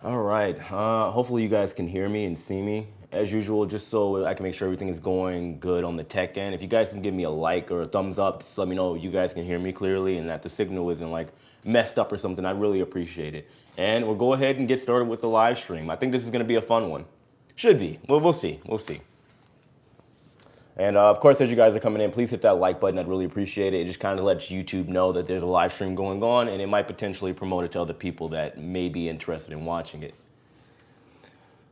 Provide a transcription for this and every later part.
All right. Hopefully you guys can hear me and see me as usual, just so I can make sure everything is going good on the tech end. If you guys can give me a like or a thumbs up, just let me know you guys can hear me clearly and that the signal isn't like messed up or something. I really appreciate it. And we'll go ahead and get started with the live stream. I think this is going to be a fun one. Should be. Well, we'll see. We'll see. And of course, as you guys are coming in, please hit that like button. I'd really appreciate it. It just kind of lets YouTube know that there's a live stream going on, and it might potentially promote it to other people that may be interested in watching it.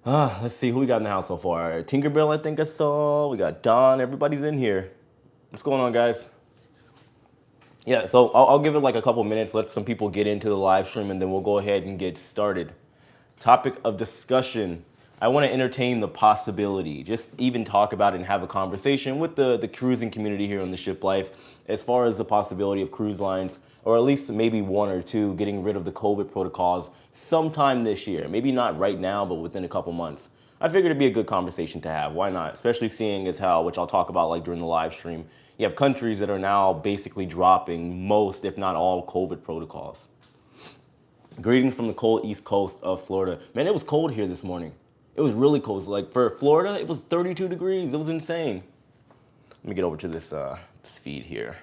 Let's see who we got in the house so far. Tinkerbell, I think I saw. We got Don. Everybody's in here. What's going on, guys? Yeah, so I'll give it like a couple minutes, let some people get into the live stream, and then we'll go ahead and get started. Topic of discussion. I want to entertain the possibility, just even talk about it and have a conversation with the cruising community here on the Ship Life as far as the possibility of cruise lines, or at least maybe one or two, getting rid of the COVID protocols sometime this year. Maybe not right now, but within a couple months. I figured it'd be a good conversation to have. Why not? Especially seeing as how, which I'll talk about like during the live stream, you have countries that are now basically dropping most, if not all, COVID protocols. Greetings from the cold east coast of Florida. Man, it was cold here this morning. It was really cold. Like for Florida, it was 32 degrees. It was insane. Let me get over to this feed here.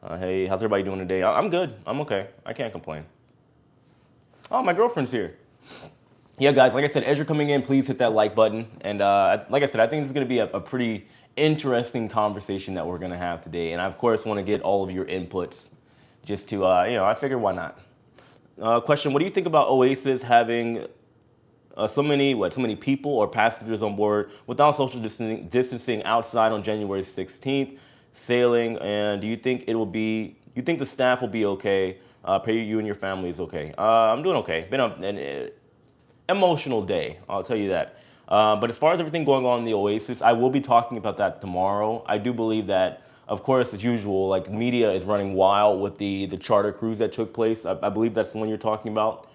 Hey, how's everybody doing today? I'm good. I'm okay. I can't complain. Oh, my girlfriend's here. Yeah, guys, like I said, as you're coming in, please hit that like button. And like I said, I think this is going to be a pretty interesting conversation that we're going to have today. And I, of course, want to get all of your inputs just to, I figured why not. Question, what do you think about Oasis having so many people or passengers on board without social distancing outside on January 16th, sailing? And do you think you think the staff will be okay? Pray you and your family is okay. I'm doing okay. Been an emotional day, I'll tell you that. But as far as everything going on in the Oasis, I will be talking about that tomorrow. I do believe that, of course, as usual, like media is running wild with the charter cruise that took place. I believe that's the one you're talking about.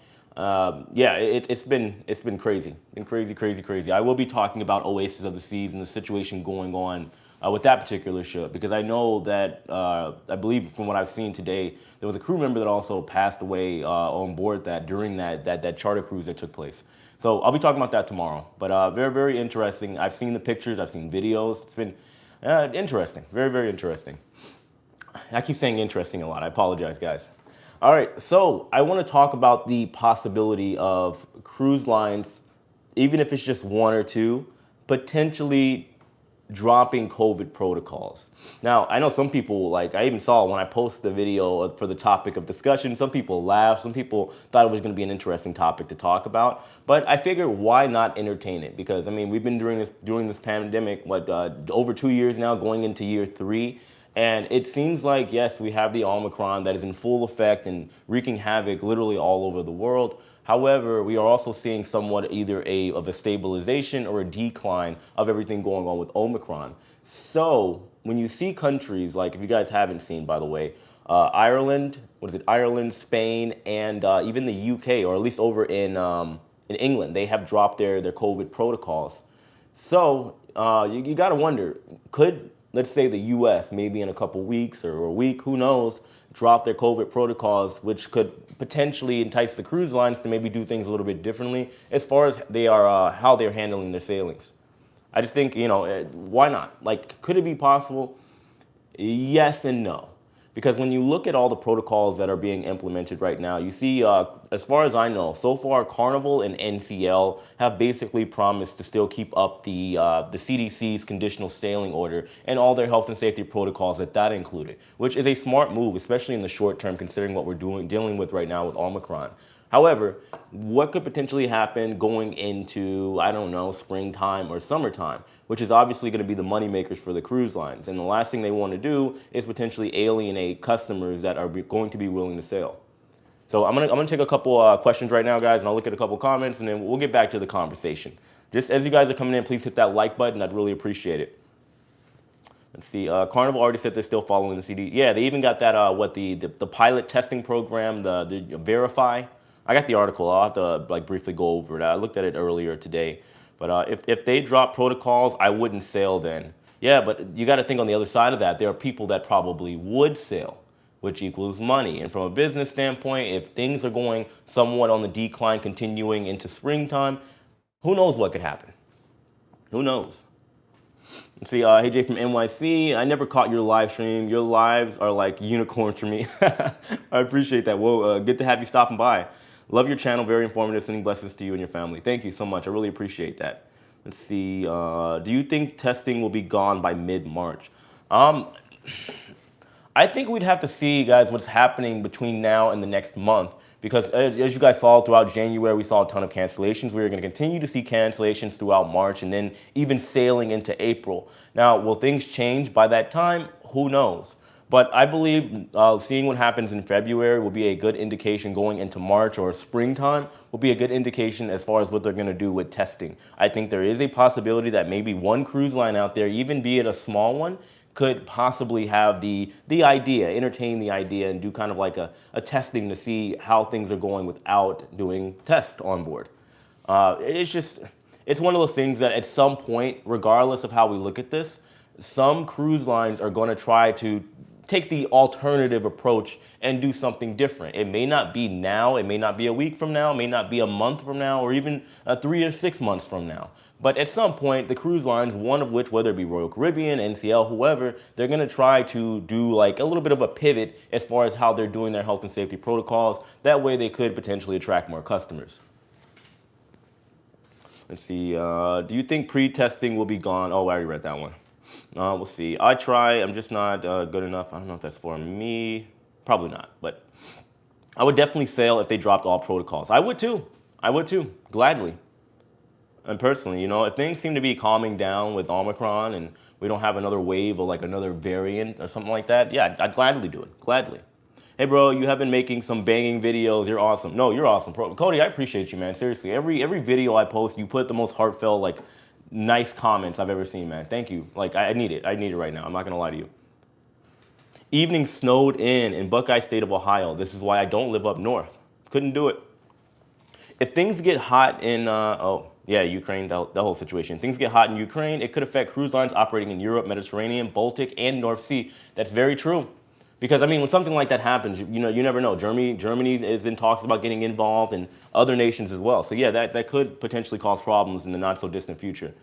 Yeah, it's been crazy, crazy. I will be talking about Oasis of the Seas and the situation going on with that particular ship, because I know that I believe from what I've seen today, there was a crew member that also passed away on board that during that charter cruise that took place. So I'll be talking about that tomorrow. But very interesting. I've seen the pictures, I've seen videos. It's been interesting, very interesting. I keep saying interesting a lot. I apologize, guys. All right, so I want to talk about the possibility of cruise lines, even if it's just one or two, potentially dropping COVID protocols. Now, I know some people, like I even saw when I posted the video for the topic of discussion, some people laughed, some people thought it was going to be an interesting topic to talk about, but I figured why not entertain it? Because I mean, we've been during this pandemic, over 2 years now, going into year 3. And it seems like, yes, we have the Omicron that is in full effect and wreaking havoc literally all over the world. However, we are also seeing somewhat either of a stabilization or a decline of everything going on with Omicron. So when you see countries like, if you guys haven't seen, by the way, Ireland, Ireland, Spain, and even the UK, or at least over in England, they have dropped their COVID protocols. So you got to wonder, could, let's say, the US maybe in a couple weeks or a week, who knows, drop their COVID protocols, which could potentially entice the cruise lines to maybe do things a little bit differently as far as how they're handling their sailings. I just think, why not? Like, could it be possible? Yes and no. Because when you look at all the protocols that are being implemented right now, you see, as far as I know, so far Carnival and NCL have basically promised to still keep up the CDC's conditional sailing order and all their health and safety protocols that included, which is a smart move, especially in the short term, considering what we're dealing with right now with Omicron. However, what could potentially happen going into, I don't know, springtime or summertime, which is obviously going to be the money makers for the cruise lines. And the last thing they want to do is potentially alienate customers that are going to be willing to sail. So I'm gonna take a couple questions right now, guys, and I'll look at a couple comments, and then we'll get back to the conversation. Just as you guys are coming in, please hit that like button. I'd really appreciate it. Let's see. Carnival already said they're still following the CD. Yeah, they even got that the pilot testing program, the Verify. I got the article. I'll have to briefly go over it. I looked at it earlier today. But if they drop protocols, I wouldn't sail then. Yeah, but you got to think on the other side of that, there are people that probably would sail. which equals money. And from a business standpoint, if things are going somewhat on the decline continuing into springtime, who knows what could happen? Who knows? Let's see, hey Jay from NYC, I never caught your live stream. Your lives are like unicorns for me. I appreciate that. Well, good to have you stopping by. Love your channel, very informative. Sending blessings to you and your family. Thank you so much. I really appreciate that. Let's see, do you think testing will be gone by mid-March? I think we'd have to see, guys, what's happening between now and the next month. Because as you guys saw throughout January, we saw a ton of cancellations. We are going to continue to see cancellations throughout March and then even sailing into April. Now, will things change by that time? Who knows? But I believe seeing what happens in February will be a good indication going into March or springtime will be a good indication as far as what they're going to do with testing. I think there is a possibility that maybe one cruise line out there, even be it a small one, could possibly have the idea, entertain the idea and do kind of like a testing to see how things are going without doing tests on board. It's one of those things that at some point, regardless of how we look at this, some cruise lines are going to try to take the alternative approach and do something different. It may not be now, it may not be a week from now, it may not be a month from now, or even 3 or 6 months from now. But at some point, the cruise lines, one of which, whether it be Royal Caribbean, NCL, whoever, they're gonna try to do like a little bit of a pivot as far as how they're doing their health and safety protocols. That way they could potentially attract more customers. Let's see, do you think pre-testing will be gone? Oh, I already read that one. We'll see. I try. I'm just not good enough. I don't know if that's for me. Probably not. But I would definitely sail if they dropped all protocols. I would too. I would too. Gladly. And personally, you know, if things seem to be calming down with Omicron and we don't have another wave or like another variant or something like that, yeah, I'd gladly do it. Gladly. Hey, bro, you have been making some banging videos. You're awesome. No, you're awesome. Cody, I appreciate you, man. Seriously. Every video I post, you put the most heartfelt, like, nice comments I've ever seen, man. Thank you. Like, I need it. I need it right now. I'm not going to lie to you. Evening snowed in Buckeye State of Ohio. This is why I don't live up north. Couldn't do it. If things get hot in, Ukraine, the whole situation. Things get hot in Ukraine, it could affect cruise lines operating in Europe, Mediterranean, Baltic, and North Sea. That's very true. Because, I mean, when something like that happens, you know, you never know. Germany is in talks about getting involved and other nations as well. So, yeah, that could potentially cause problems in the not-so-distant future.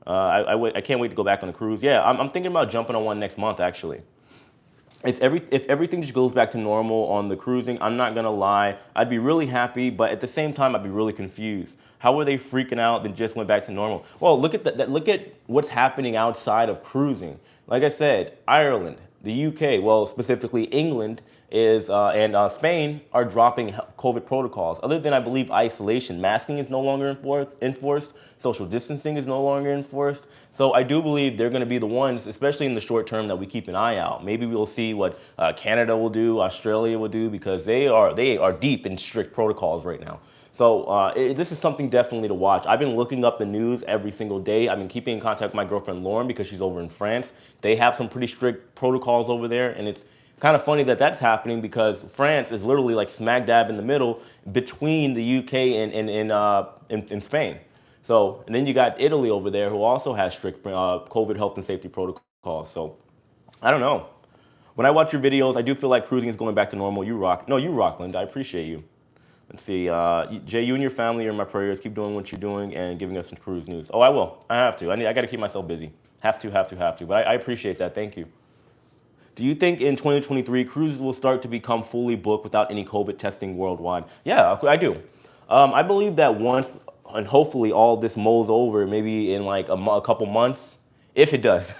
I can't wait to go back on a cruise. Yeah, I'm thinking about jumping on one next month, actually. If everything just goes back to normal on the cruising, I'm not going to lie, I'd be really happy, but at the same time, I'd be really confused. How were they freaking out that just went back to normal? Well, look at look at what's happening outside of cruising. Like I said, Ireland, the UK, well, specifically England is and Spain are dropping COVID protocols. Other than, I believe, isolation, masking is no longer enforced, social distancing is no longer enforced. So I do believe they're going to be the ones, especially in the short term, that we keep an eye out. Maybe we'll see what Canada will do, Australia will do, because they are deep in strict protocols right now. So this is something definitely to watch. I've been looking up the news every single day. I've been keeping in contact with my girlfriend Lauren because she's over in France. They have some pretty strict protocols over there, and it's kind of funny that that's happening because France is literally like smack dab in the middle between the UK and Spain. So, and then you got Italy over there who also has strict COVID health and safety protocols. So, I don't know. When I watch your videos, I do feel like cruising is going back to normal. You rock. No, you rock, Linda. I appreciate you. Let's see, Jay, you and your family are my prayers. Keep doing what you're doing and giving us some cruise news. Oh, I will. I have to. I got to keep myself busy. Have to. But I appreciate that. Thank you. Do you think in 2023 cruises will start to become fully booked without any COVID testing worldwide? Yeah, I do. I believe that once, and hopefully all this mulls over, maybe in like a couple months, if it does.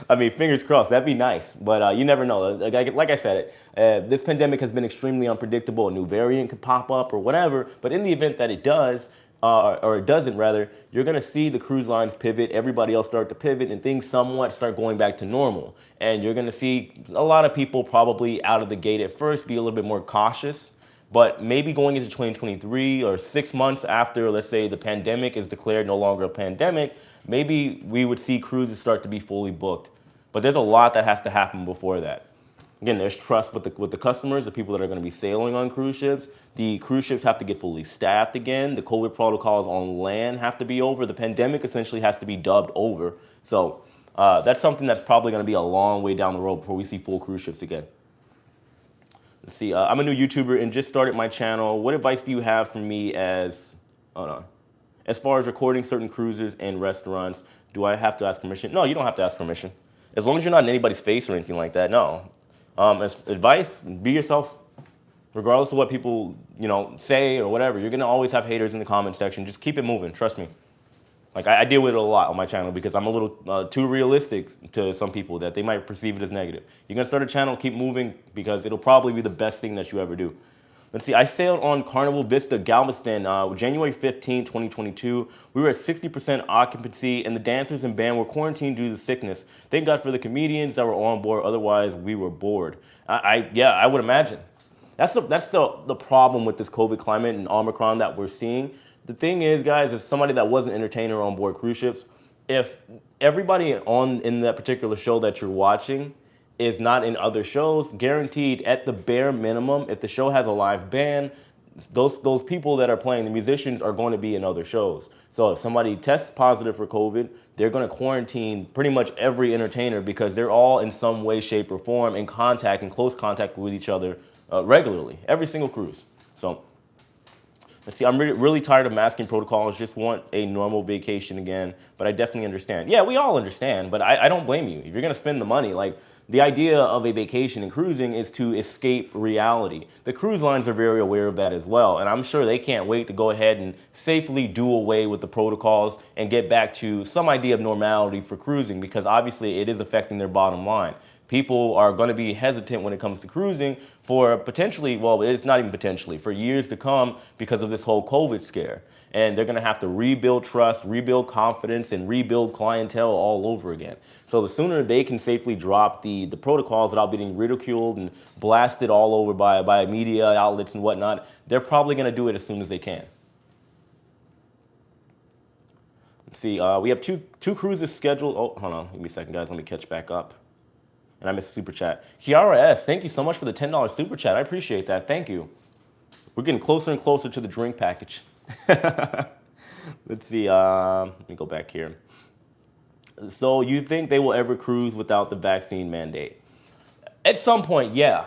I mean, fingers crossed, that'd be nice, but you never know. Like I said, this pandemic has been extremely unpredictable. A new variant could pop up or whatever, but in the event that it does, or it doesn't rather, you're gonna see the cruise lines pivot, everybody else start to pivot, and things somewhat start going back to normal. And you're gonna see a lot of people probably out of the gate at first be a little bit more cautious, but maybe going into 2023 or 6 months after, let's say, the pandemic is declared no longer a pandemic, maybe we would see cruises start to be fully booked. But there's a lot that has to happen before that. Again, there's trust with the customers, the people that are going to be sailing on cruise ships. The cruise ships have to get fully staffed again. The COVID protocols on land have to be over. The pandemic essentially has to be dubbed over. So that's something that's probably going to be a long way down the road before we see full cruise ships again. Let's see. I'm a new YouTuber and just started my channel. What advice do you have for me hold on, as far as recording certain cruises and restaurants? Do I have to ask permission? No, you don't have to ask permission. As long as you're not in anybody's face or anything like that, no. As advice, be yourself. Regardless of what people, say or whatever, you're gonna always have haters in the comment section. Just keep it moving, trust me. Like I deal with it a lot on my channel because I'm a little too realistic to some people that they might perceive it as negative. You're gonna start a channel, keep moving because it'll probably be the best thing that you ever do. Let's see, I sailed on Carnival Vista Galveston January 15, 2022. We were at 60% occupancy and the dancers and band were quarantined due to sickness. Thank God for the comedians that were on board, otherwise we were bored. Yeah, I would imagine. That's the problem with this COVID climate and Omicron that we're seeing. The thing is, guys, as somebody that was an entertainer on board cruise ships, if everybody in that particular show that you're watching is not in other shows, guaranteed at the bare minimum, if the show has a live band, those people that are playing, the musicians, are going to be in other shows. So if somebody tests positive for COVID, they're going to quarantine pretty much every entertainer because they're all in some way, shape, or form in close contact with each other regularly, every single cruise. So let's see, I'm really tired of masking protocols, just want a normal vacation again, but I definitely understand. Yeah, we all understand, but I don't blame you. If you're gonna spend the money, like the idea of a vacation and cruising is to escape reality. The cruise lines are very aware of that as well, and I'm sure they can't wait to go ahead and safely do away with the protocols and get back to some idea of normality for cruising because obviously it is affecting their bottom line. People are going to be hesitant when it comes to cruising for potentially, well, it's not even potentially, for years to come because of this whole COVID scare. And they're going to have to rebuild trust, rebuild confidence, and rebuild clientele all over again. So the sooner they can safely drop the protocols without being ridiculed and blasted all over by media outlets and whatnot, they're probably going to do it as soon as they can. Let's see, we have two cruises scheduled. Oh, hold on, give me a second, guys. Let me catch back up. And I missed a super chat. Kiara S, thank you so much for the $10 super chat. I appreciate that. Thank you. We're getting closer and closer to the drink package. Let's see. Let me go back here. So you think they will ever cruise without the vaccine mandate? At some point, yeah.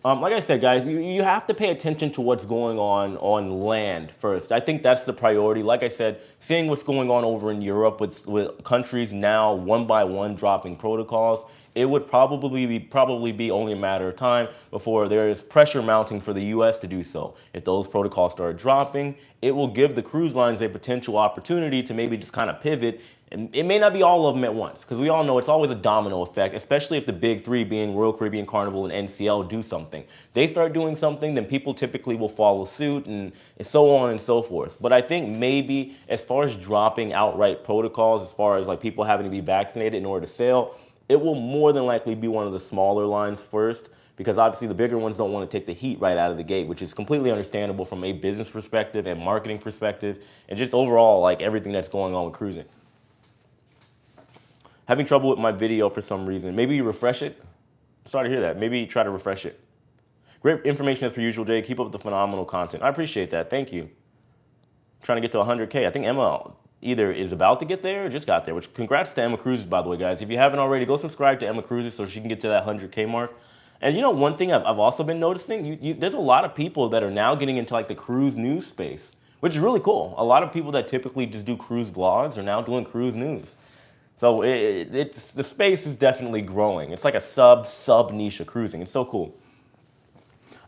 Like I said, guys, you have to pay attention to what's going on land first. I think that's the priority. Like I said, seeing what's going on over in Europe with countries now one by one dropping protocols, it would probably be only a matter of time before there is pressure mounting for the U.S. to do so. If those protocols start dropping, it will give the cruise lines a potential opportunity to maybe just kind of pivot. And it may not be all of them at once, because we all know it's always a domino effect, especially if the big three, being Royal Caribbean, Carnival, and NCL, do something. They start doing something, then people typically will follow suit, and so on and so forth. But I think maybe as far as dropping outright protocols, as far as like people having to be vaccinated in order to sail, it will more than likely be one of the smaller lines first, because obviously the bigger ones don't want to take the heat right out of the gate, which is completely understandable from a business perspective and marketing perspective, and just overall like everything that's going on with cruising. Having trouble with my video for some reason. Maybe you refresh it. Sorry to hear that. Maybe try to refresh it. Great information as per usual, Jay. Keep up the phenomenal content. I appreciate that. Thank you. Trying to get to 100K. I think Emma either is about to get there or just got there, which congrats to Emma Cruises, by the way, guys. If you haven't already, go subscribe to Emma Cruises so she can get to that 100K mark. And you know, one thing I've also been noticing, there's a lot of people that are now getting into like the cruise news space, which is really cool. A lot of people that typically just do cruise vlogs are now doing cruise news. So the space is definitely growing. It's like a sub niche of cruising. It's so cool.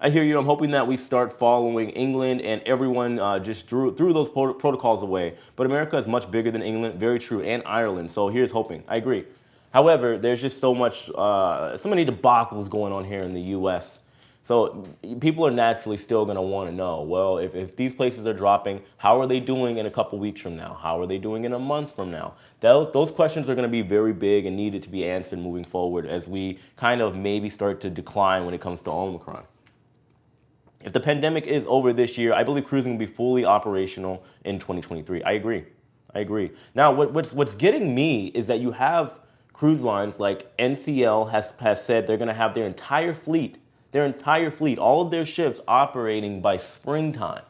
I hear you. I'm hoping that we start following England and everyone just threw those protocols away. But America is much bigger than England. Very true. And Ireland. So here's hoping. I agree. However, there's just so many debacles going on here in the U.S. So people are naturally still going to want to know, well, if these places are dropping, how are they doing in a couple weeks from now? How are they doing in a month from now? Those questions are going to be very big and needed to be answered moving forward as we kind of maybe start to decline when it comes to Omicron. If the pandemic is over this year, I believe cruising will be fully operational in 2023. I agree. Now, what's getting me is that you have cruise lines like NCL has said they're going to have their entire fleet, all of their ships operating by springtime.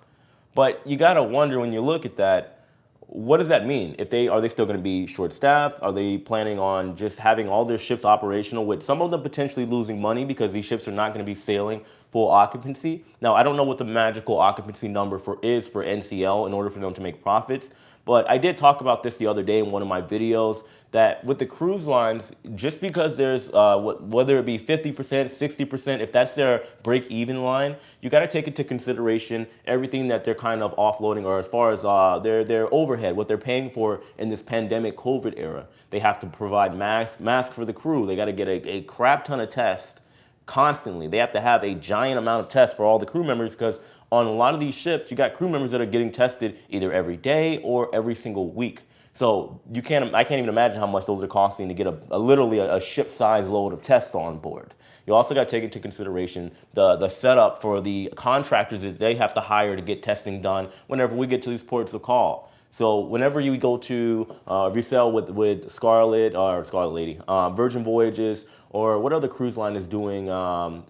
But you got to wonder when you look at that, what does that mean? Are they still going to be short-staffed? Are they planning on just having all their ships operational, with some of them potentially losing money because these ships are not going to be sailing full occupancy? Now, I don't know what the magical occupancy number is for NCL in order for them to make profits, but I did talk about this the other day in one of my videos, that with the cruise lines, just because there's whether it be 50%, 60%, if that's their break-even line, you got to take into consideration everything that they're kind of offloading, or as far as their overhead, what they're paying for in this pandemic COVID era. They have to provide masks for the crew. They got to get a crap ton of tests constantly. They have to have a giant amount of tests for all the crew members, because on a lot of these ships, you got crew members that are getting tested either every day or every single week. So I can't even imagine how much those are costing to get literally a ship-sized load of tests on board. You also got to take into consideration the setup for the contractors that they have to hire to get testing done whenever we get to these ports of call. So whenever you go to, if you sail with Scarlet or Scarlet Lady, Virgin Voyages, or what other cruise line is doing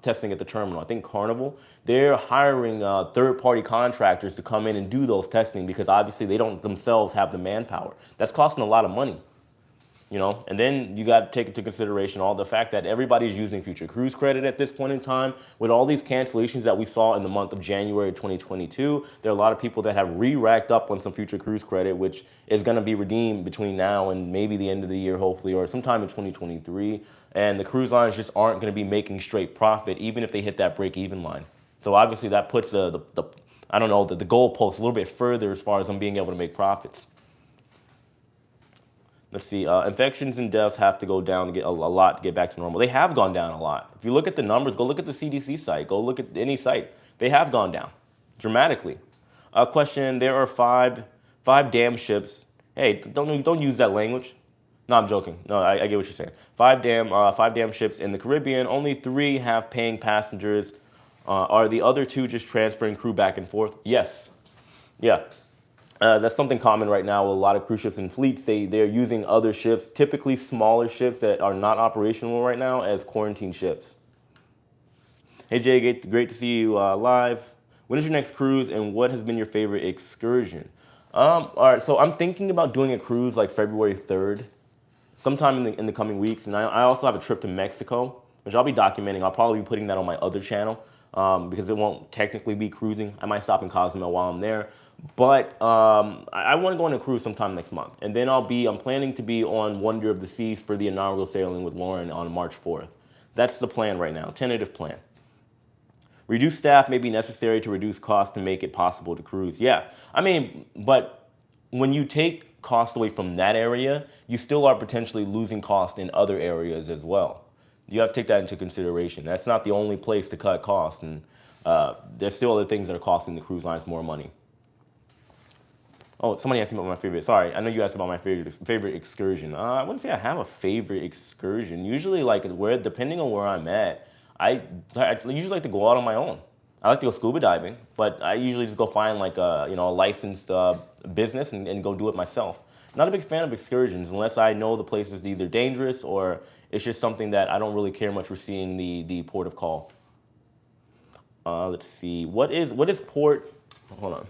testing at the terminal? I think Carnival. They're hiring third-party contractors to come in and do those testing, because obviously they don't themselves have the manpower. That's costing a lot of money. You know, and then you got to take into consideration all the fact that everybody's using future cruise credit at this point in time. With all these cancellations that we saw in the month of January 2022, there are a lot of people that have racked up on some future cruise credit, which is going to be redeemed between now and maybe the end of the year, hopefully, or sometime in 2023. And the cruise lines just aren't going to be making straight profit, even if they hit that break-even line. So obviously that puts the goalpost a little bit further as far as them being able to make profits. Let's see, infections and deaths have to go down to get a lot to get back to normal. They have gone down a lot. If you look at the numbers, go look at the CDC site, go look at any site. They have gone down dramatically. Question, there are five damn ships. Hey, don't use that language. No, I'm joking. No, I get what you're saying. Five damn ships in the Caribbean. Only 3 have paying passengers. Are the other 2 just transferring crew back and forth? Yes. Yeah. That's something common right now with a lot of cruise ships and fleets. They're using other ships, typically smaller ships that are not operational right now, as quarantine ships. Hey Jay, great to see you live. When is your next cruise, and what has been your favorite excursion? All right, so I'm thinking about doing a cruise like February 3rd, sometime in the coming weeks. And I also have a trip to Mexico, which I'll be documenting. I'll probably be putting that on my other channel because it won't technically be cruising. I might stop in Cozumel while I'm there. But I want to go on a cruise sometime next month. And then I'm planning to be on Wonder of the Seas for the inaugural sailing with Lauren on March 4th. That's the plan right now, tentative plan. Reduce staff may be necessary to reduce costs to make it possible to cruise. Yeah, I mean, but when you take cost away from that area, you still are potentially losing cost in other areas as well. You have to take that into consideration. That's not the only place to cut costs, and there's still other things that are costing the cruise lines more money. Oh, somebody asked me about my favorite. Sorry, I know you asked about my favorite excursion. I wouldn't say I have a favorite excursion. Usually, depending on where I'm at, I usually like to go out on my own. I like to go scuba diving, but I usually just go find like a licensed business and go do it myself. Not a big fan of excursions unless I know the place is either dangerous or it's just something that I don't really care much for seeing the port of call. Let's see, what is port? Hold on.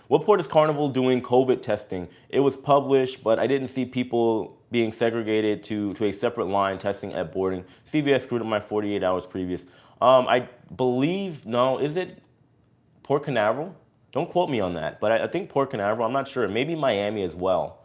What port is Carnival doing COVID testing? It was published, but I didn't see people being segregated to a separate line testing at boarding. CVS screwed up my 48 hours previous. I believe, no, is it Port Canaveral? Don't quote me on that, but I think Port Canaveral, I'm not sure. Maybe Miami as well.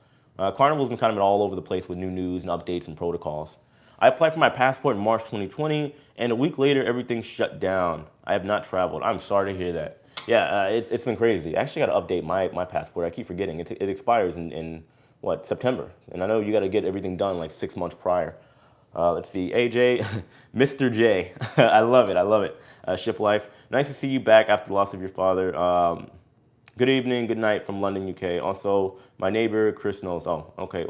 Carnival's been kind of all over the place with new news and updates and protocols. I applied for my passport in March 2020, and a week later, everything shut down. I have not traveled. I'm sorry to hear that. Yeah, it's been crazy. I actually got to update my passport. I keep forgetting. It expires in what, September? And I know you got to get everything done like 6 months prior. Let's see, AJ, Mr. J. I love it, I love it. Ship Life, nice to see you back after the loss of your father. Good evening, good night from London, UK. Also, my neighbor, Chris knows. Oh, okay.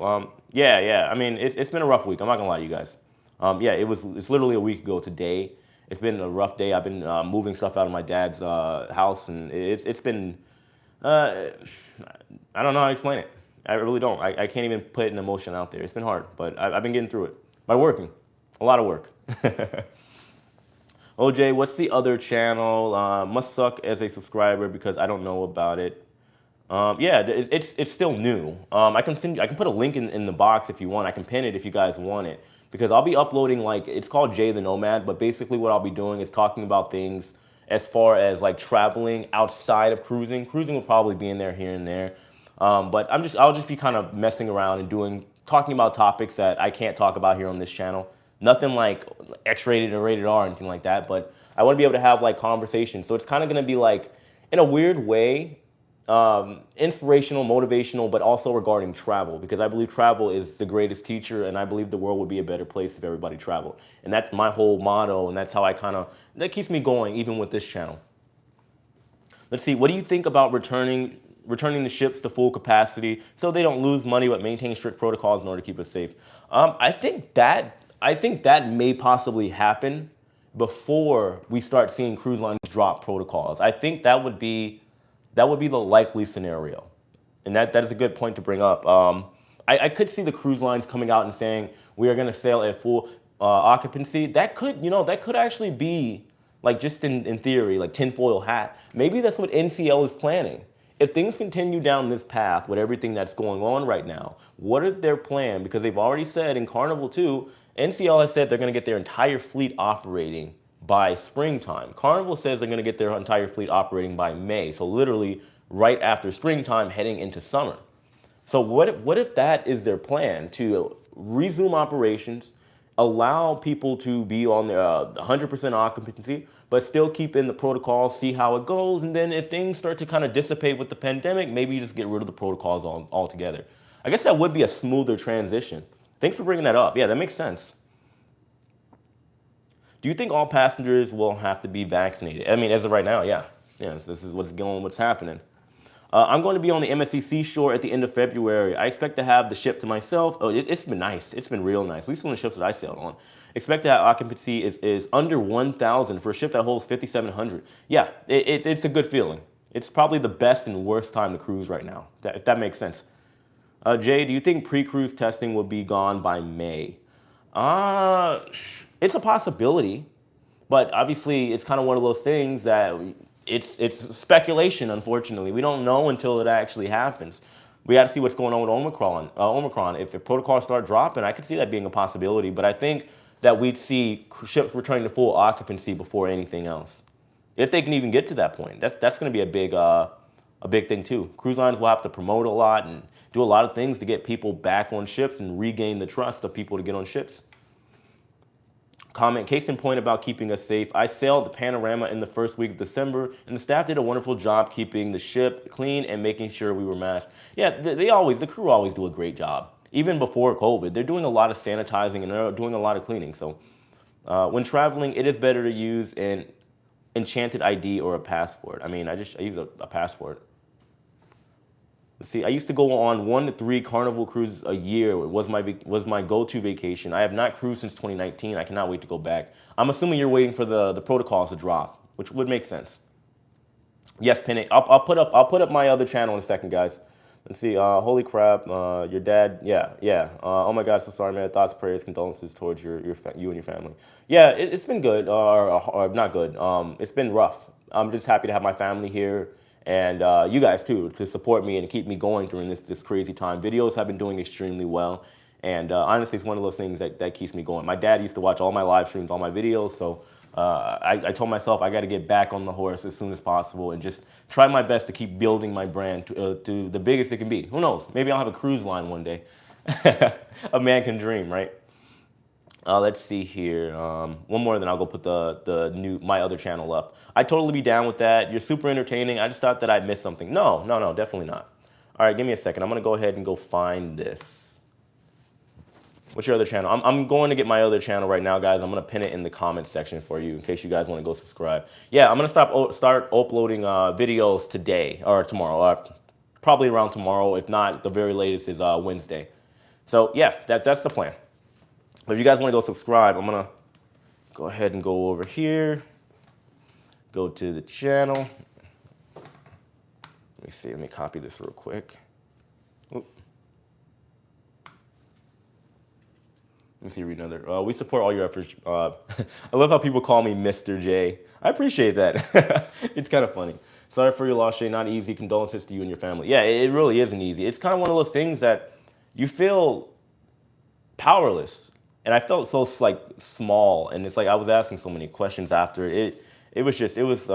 Yeah. I mean, it's been a rough week. I'm not gonna lie to you guys. Yeah, it's literally a week ago today. It's been a rough day. I've been moving stuff out of my dad's house, and it's been, I don't know how to explain it. I really don't. I can't even put an emotion out there. It's been hard, but I've been getting through it by working. A lot of work. OJ, what's the other channel? Must suck as a subscriber because I don't know about it. Yeah, it's still new. I can put a link in the box if you want. I can pin it if you guys want it because I'll be uploading like it's called Jay the Nomad, but basically what I'll be doing is talking about things as far as like traveling outside of cruising. Cruising will probably be in there here and there, but I'll just be kind of messing around and talking about topics that I can't talk about here on this channel. Nothing like X-rated or rated R or anything like that, but I want to be able to have like conversations. So it's kind of going to be like in a weird way inspirational, motivational, but also regarding travel because I believe travel is the greatest teacher and I believe the world would be a better place if everybody traveled. And that's my whole motto and that's how that keeps me going even with this channel. Let's see, what do you think about returning the ships to full capacity so they don't lose money but maintain strict protocols in order to keep us safe? I think that may possibly happen before we start seeing cruise lines drop protocols. I think that would be the likely scenario. And that is a good point to bring up. I could see the cruise lines coming out and saying, we are going to sail at full occupancy. That could actually be, like just in theory, like tinfoil hat. Maybe that's what NCL is planning. If things continue down this path with everything that's going on right now, what is their plan? Because they've already said in Carnival too, NCL has said they're going to get their entire fleet operating by springtime. Carnival says they're going to get their entire fleet operating by May. So literally right after springtime heading into summer. So what if that is their plan to resume operations, allow people to be on their 100% occupancy, but still keep in the protocol, see how it goes, and then if things start to kind of dissipate with the pandemic, maybe you just get rid of the protocols altogether. I guess that would be a smoother transition. Thanks for bringing that up. Yeah, that makes sense. Do you think all passengers will have to be vaccinated? I mean, as of right now, yeah. Yeah, this is what's happening. I'm going to be on the MSC Seashore at the end of February. I expect to have the ship to myself. Oh, it's been nice. It's been real nice, at least on the ships that I sailed on. Expect to have occupancy is under 1,000 for a ship that holds 5,700. Yeah, it's a good feeling. It's probably the best and worst time to cruise right now, if that makes sense. Jay, do you think pre-cruise testing will be gone by May? It's a possibility, but obviously it's kind of one of those things that it's speculation. Unfortunately, we don't know until it actually happens. We got to see what's going on with Omicron. If the protocols start dropping, I could see that being a possibility. But I think that we'd see ships returning to full occupancy before anything else, if they can even get to that point. That's going to be a big thing too. Cruise lines will have to promote a lot and do a lot of things to get people back on ships and regain the trust of people to get on ships. Comment, case in point about keeping us safe. I sailed the Panorama in the first week of December, and the staff did a wonderful job keeping the ship clean and making sure we were masked. Yeah, the crew always do a great job. Even before COVID, they're doing a lot of sanitizing and they're doing a lot of cleaning. So when traveling, it is better to use an enchanted ID or a passport. I mean, I use a passport. Let's see, I used to go on 1 to 3 Carnival cruises a year. Was my go-to vacation. I have not cruised since 2019. I cannot wait to go back. I'm assuming you're waiting for the protocols to drop, which would make sense. Yes, Penny. I'll put up my other channel in a second, guys. Let's see. Holy crap, your dad. Yeah. Oh my God, so sorry, man. Thoughts, prayers, condolences towards you and your family. Yeah, it's been good, or not good. It's been rough. I'm just happy to have my family here. And you guys too, to support me and keep me going during this crazy time. Videos have been doing extremely well. And honestly, it's one of those things that keeps me going. My dad used to watch all my live streams, all my videos. So I told myself I got to get back on the horse as soon as possible and just try my best to keep building my brand to the biggest it can be. Who knows? Maybe I'll have a cruise line one day. A man can dream, right? Let's see here. One more, then I'll go put my other channel up. I'd totally be down with that. You're super entertaining. I just thought that I missed something. No, definitely not. All right, give me a second. I'm gonna go ahead and go find this. What's your other channel? I'm going to get my other channel right now, guys. I'm gonna pin it in the comments section for you in case you guys want to go subscribe. Yeah, I'm gonna start uploading videos today or tomorrow. Probably around tomorrow. If not, the very latest is Wednesday. So yeah, that's the plan. But if you guys want to go subscribe, I'm going to go ahead and go over here, go to the channel. Let me see, let me copy this real quick. Oop. Let me see, read another. We support all your efforts. I love how people call me Mr. J. I appreciate that. It's kind of funny. Sorry for your loss, Jay. Not easy. Condolences to you and your family. Yeah, it really isn't easy. It's kind of one of those things that you feel powerless. And I felt so like small. And it's like I was asking so many questions after it. It was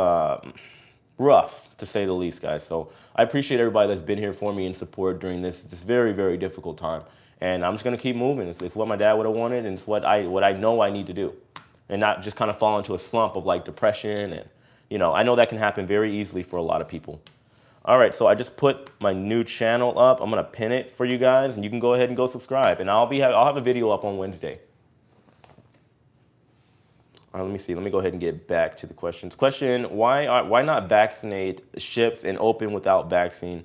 rough to say the least, guys. So I appreciate everybody that's been here for me in support during this very, very difficult time. And I'm just gonna keep moving. It's what my dad would have wanted, and it's what I know I need to do, and not just kind of fall into a slump of like depression. And I know that can happen very easily for a lot of people. All right, so I just put my new channel up. I'm gonna pin it for you guys, and you can go ahead and go subscribe. And I'll have a video up on Wednesday. All right, let me see. Let me go ahead and get back to the questions. Question: Why not vaccinate ships and open without vaccine?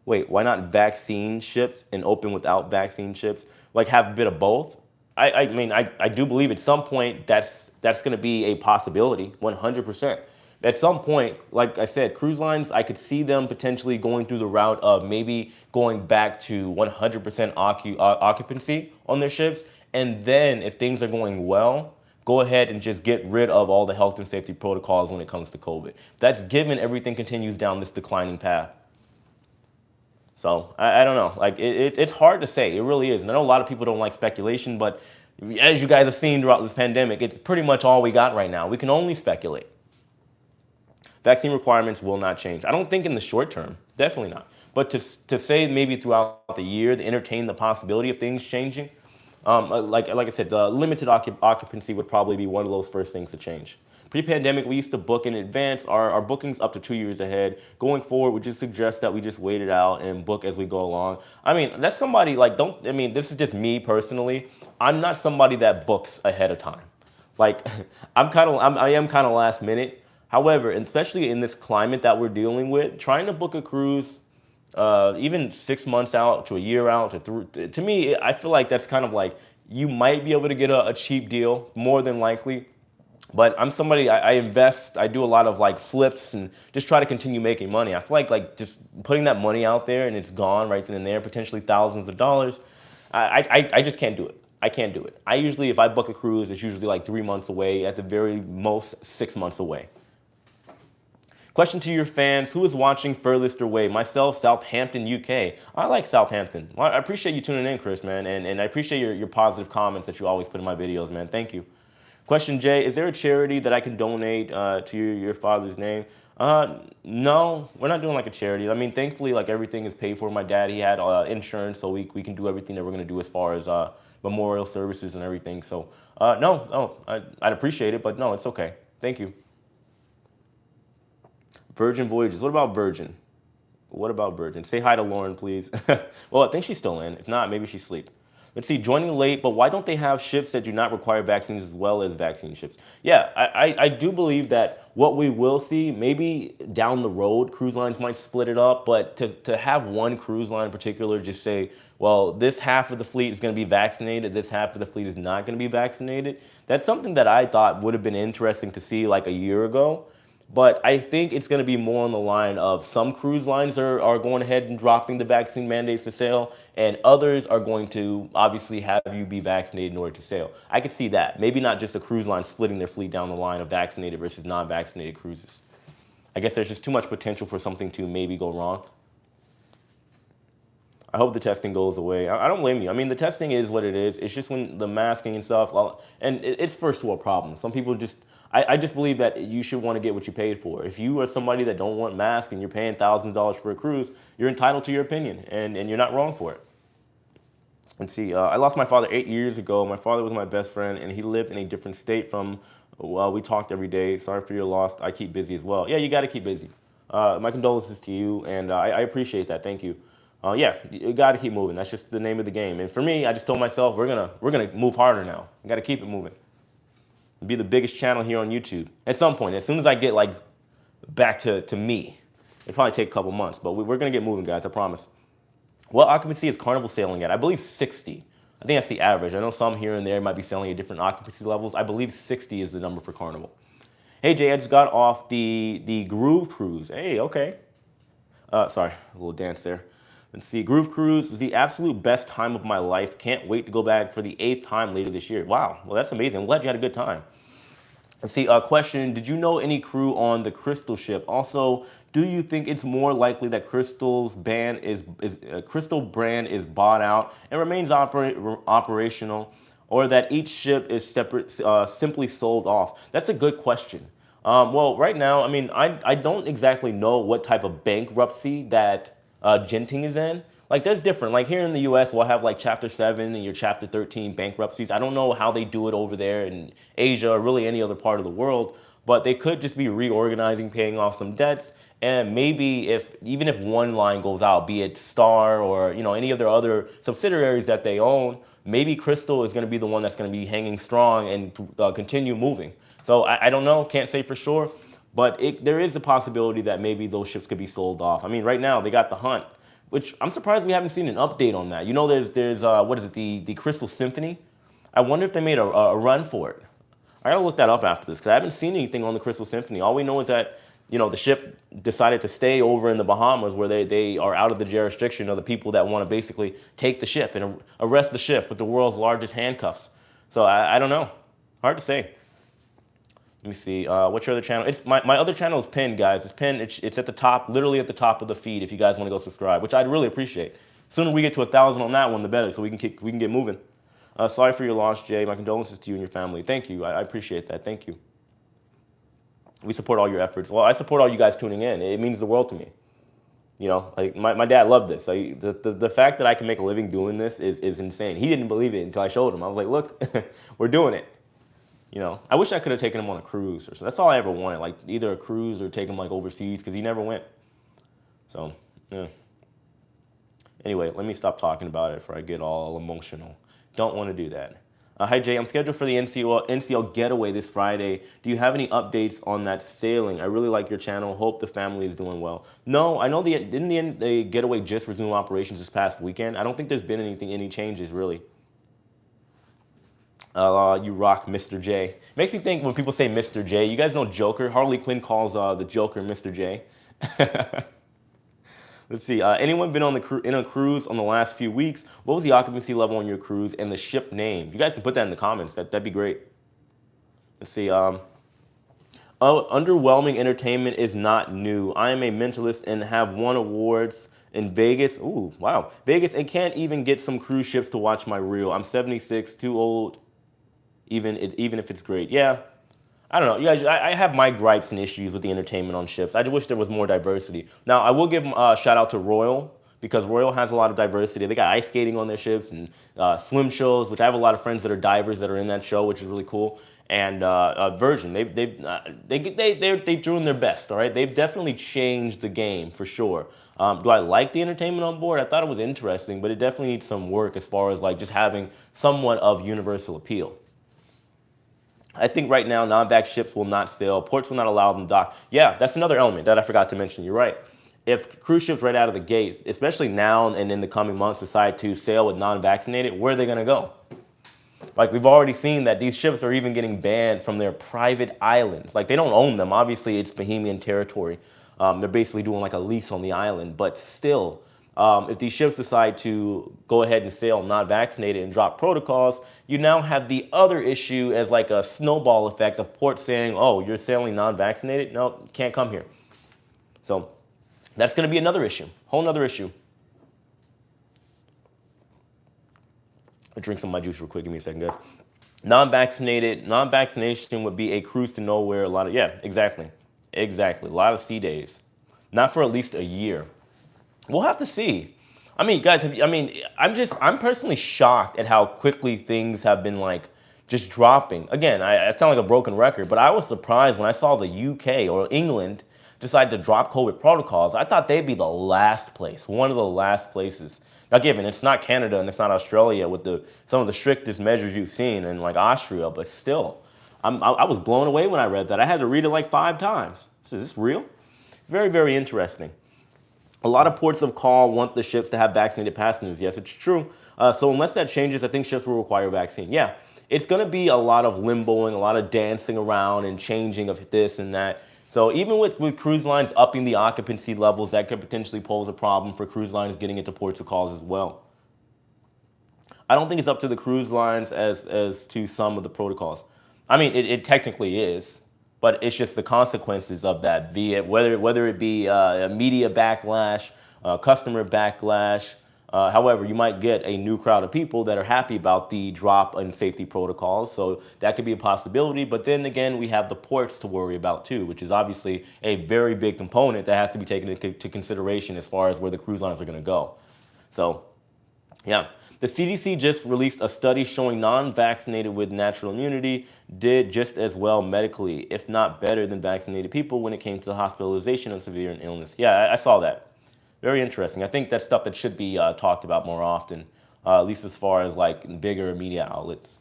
Wait, why not vaccine ships and open without vaccine ships? Like have a bit of both? I mean, I do believe at some point that's going to be a possibility, 100%. At some point, like I said, cruise lines, I could see them potentially going through the route of maybe going back to 100% occupancy on their ships. And then if things are going well, go ahead and just get rid of all the health and safety protocols when it comes to COVID. That's given everything continues down this declining path. So I don't know, like it's hard to say, it really is. And I know a lot of people don't like speculation, but as you guys have seen throughout this pandemic, it's pretty much all we got right now. We can only speculate. Vaccine requirements will not change. I don't think in the short term, definitely not. But to say maybe throughout the year, to entertain the possibility of things changing, like I said, the limited occupancy would probably be one of those first things to change. Pre-pandemic, we used to book in advance. Our bookings up to 2 years ahead. Going forward, we just suggest that we just wait it out and book as we go along. I mean, that's somebody like, this is just me personally. I'm not somebody that books ahead of time. Like, I am kind of last minute. However, especially in this climate that we're dealing with, trying to book a cruise, even 6 months out to a year out, to me, I feel like that's kind of like, you might be able to get a cheap deal, more than likely. But I'm somebody, I invest, I do a lot of like flips and just try to continue making money. I feel like just putting that money out there and it's gone right then and there, potentially thousands of dollars, I just can't do it. I can't do it. I usually, if I book a cruise, it's usually like 3 months away, at the very most 6 months away. Question to your fans: who is watching furthest away? Myself, Southampton, UK. I like Southampton. Well, I appreciate you tuning in, Chris, man, and I appreciate your positive comments that you always put in my videos, man. Thank you. Question J: is there a charity that I can donate to your father's name? No, we're not doing like a charity. I mean, thankfully, like everything is paid for. My dad, he had insurance, so we can do everything that we're gonna do as far as memorial services and everything. So no, I'd appreciate it, but no, it's okay. Thank you. Virgin Voyages. What about Virgin? What about Virgin? Say hi to Lauren, please. Well, I think she's still in. If not, maybe she's asleep. Let's see, joining late, but why don't they have ships that do not require vaccines as well as vaccine ships? Yeah, I do believe that what we will see, maybe down the road, cruise lines might split it up, but to have one cruise line in particular just say, well, this half of the fleet is going to be vaccinated, this half of the fleet is not going to be vaccinated, that's something that I thought would have been interesting to see like a year ago. But I think it's going to be more on the line of some cruise lines are going ahead and dropping the vaccine mandates to sail, and others are going to obviously have you be vaccinated in order to sail. I could see that. Maybe not just a cruise line splitting their fleet down the line of vaccinated versus non-vaccinated cruises. I guess there's just too much potential for something to maybe go wrong. I hope the testing goes away. I don't blame you. I mean, the testing is what it is. It's just when the masking and stuff, and it's first world problems. Some people just, I just believe that you should want to get what you paid for. If you are somebody that don't want masks and you're paying thousands of dollars for a cruise, you're entitled to your opinion, and you're not wrong for it. Let's see, I lost my father 8 years ago. My father was my best friend, and he lived in a different state from, well, we talked every day. Sorry for your loss. I keep busy as well. Yeah, you got to keep busy. My condolences to you, and I appreciate that. Thank you. Yeah, you got to keep moving. That's just the name of the game. And for me, I just told myself we're gonna move harder now. We got to keep it moving. Be the biggest channel here on YouTube at some point. As soon as I get like back to me, it'll probably take a couple months, but we're gonna get moving, guys. I promise. What occupancy is Carnival sailing at? I believe 60. I think that's the average. I know some here and there might be sailing at different occupancy levels. I believe 60 is the number for Carnival. Hey Jay, I just got off the Groove cruise. Hey, okay. Sorry, a little dance there. Let's see. Groove Cruise is the absolute best time of my life. Can't wait to go back for the 8th time later this year. Wow. Well, that's amazing. I'm glad you had a good time. Let's see. Question: did you know any crew on the Crystal ship? Also, do you think it's more likely that Crystal's band Crystal brand is bought out and remains operational, or that each ship is separate, simply sold off? That's a good question. Well, right now, I mean, I don't exactly know what type of bankruptcy that Genting is in. Like, there's different. Like, here in the U.S., we'll have like Chapter 7 and your Chapter 13 bankruptcies. I don't know how they do it over there in Asia or really any other part of the world, but they could just be reorganizing, paying off some debts, and maybe even if one line goes out, be it Star or any of their other subsidiaries that they own, maybe Crystal is going to be the one that's going to be hanging strong and continue moving. So I don't know, can't say for sure, but there is a possibility that maybe those ships could be sold off. I mean, right now they got the Hunt, which I'm surprised we haven't seen an update on that. There's what is it, the Crystal Symphony? I wonder if they made a run for it. I gotta look that up after this because I haven't seen anything on the Crystal Symphony. All we know is that the ship decided to stay over in the Bahamas where they are out of the jurisdiction of the people that want to basically take the ship and arrest the ship with the world's largest handcuffs. So I don't know. Hard to say. Let me see. What's your other channel? It's my other channel is pinned, guys. It's pinned. It's at the top, literally at the top of the feed. If you guys want to go subscribe, which I'd really appreciate. Sooner we get to 1,000 on that one, the better, so we can get moving. Sorry for your loss, Jay. My condolences to you and your family. Thank you. I appreciate that. Thank you. We support all your efforts. Well, I support all you guys tuning in. It means the world to me. Like my dad loved this. Like, the fact that I can make a living doing this is insane. He didn't believe it until I showed him. I was like, look, we're doing it. I wish I could have taken him on a cruise or so. That's all I ever wanted, like either a cruise or take him like overseas because he never went. So, yeah. Anyway, let me stop talking about it before I get all emotional. Don't want to do that. Hi, Jay. I'm scheduled for the NCL getaway this Friday. Do you have any updates on that sailing? I really like your channel. Hope the family is doing well. No, I know didn't the getaway just resume operations this past weekend? I don't think there's been any changes really. You rock, Mr. J. Makes me think when people say Mr. J. You guys know Joker? Harley Quinn calls the Joker Mr. J. Let's see. Anyone been on in a cruise on the last few weeks? What was the occupancy level on your cruise and the ship name? You guys can put that in the comments. That'd be great. Let's see. Underwhelming entertainment is not new. I am a mentalist and have won awards in Vegas. Ooh, wow. Vegas, and can't even get some cruise ships to watch my reel. I'm 76, too old, even if it's great. Yeah. I don't know, you guys, I have my gripes and issues with the entertainment on ships. I just wish there was more diversity. Now, I will give a shout out to Royal, because Royal has a lot of diversity. They got ice skating on their ships and swim shows, which I have a lot of friends that are divers that are in that show, which is really cool. And Virgin, they're doing their best, all right? They've definitely changed the game, for sure. Do I like the entertainment on board? I thought it was interesting, but it definitely needs some work as far as like just having somewhat of universal appeal. I think right now non-vax ships will not sail. Ports will not allow them to dock. Yeah, that's another element that I forgot to mention. You're right. If cruise ships right out of the gate, especially now and in the coming months, decide to sail with non-vaccinated, where are they going to go? Like, we've already seen that these ships are even getting banned from their private islands. Like, they don't own them. Obviously, it's Bahamian territory. They're basically doing like a lease on the island. But still, if these ships decide to go ahead and sail non-vaccinated and drop protocols, you now have the other issue as like a snowball effect of ports saying, oh, you're sailing non-vaccinated? No, you can't come here. So that's going to be another issue, whole nother issue. I'll drink some of my juice real quick. Give me a second, guys. Non-vaccination would be a cruise to nowhere. Yeah, exactly. A lot of sea days. Not for at least a year. We'll have to see. I mean, guys, I'm personally shocked at how quickly things have been like just dropping. Again, I sound like a broken record, but I was surprised when I saw the UK or England decide to drop COVID protocols. I thought they'd be the last place, one of the last places. Now, given it's not Canada and it's not Australia with some of the strictest measures you've seen in like Austria, but still, I was blown away when I read that. I had to read it like 5 times. Is this real? Very, very interesting. A lot of ports of call want the ships to have vaccinated passengers. Yes, it's true. So unless that changes, I think ships will require a vaccine. Yeah, it's going to be a lot of limboing, a lot of dancing around and changing of this and that. So even with cruise lines upping the occupancy levels, that could potentially pose a problem for cruise lines getting into ports of calls as well. I don't think it's up to the cruise lines as to some of the protocols. I mean, it technically is, but it's just the consequences of that, be it whether it be a media backlash, customer backlash. However, you might get a new crowd of people that are happy about the drop in safety protocols, so that could be a possibility. But then again, we have the ports to worry about too, which is obviously a very big component that has to be taken into consideration as far as where the cruise lines are going to go. So, yeah. The CDC just released a study showing non-vaccinated with natural immunity did just as well medically, if not better than vaccinated people when it came to the hospitalization of severe illness. Yeah, I saw that. Very interesting. I think that's stuff that should be talked about more often, at least as far as like bigger media outlets.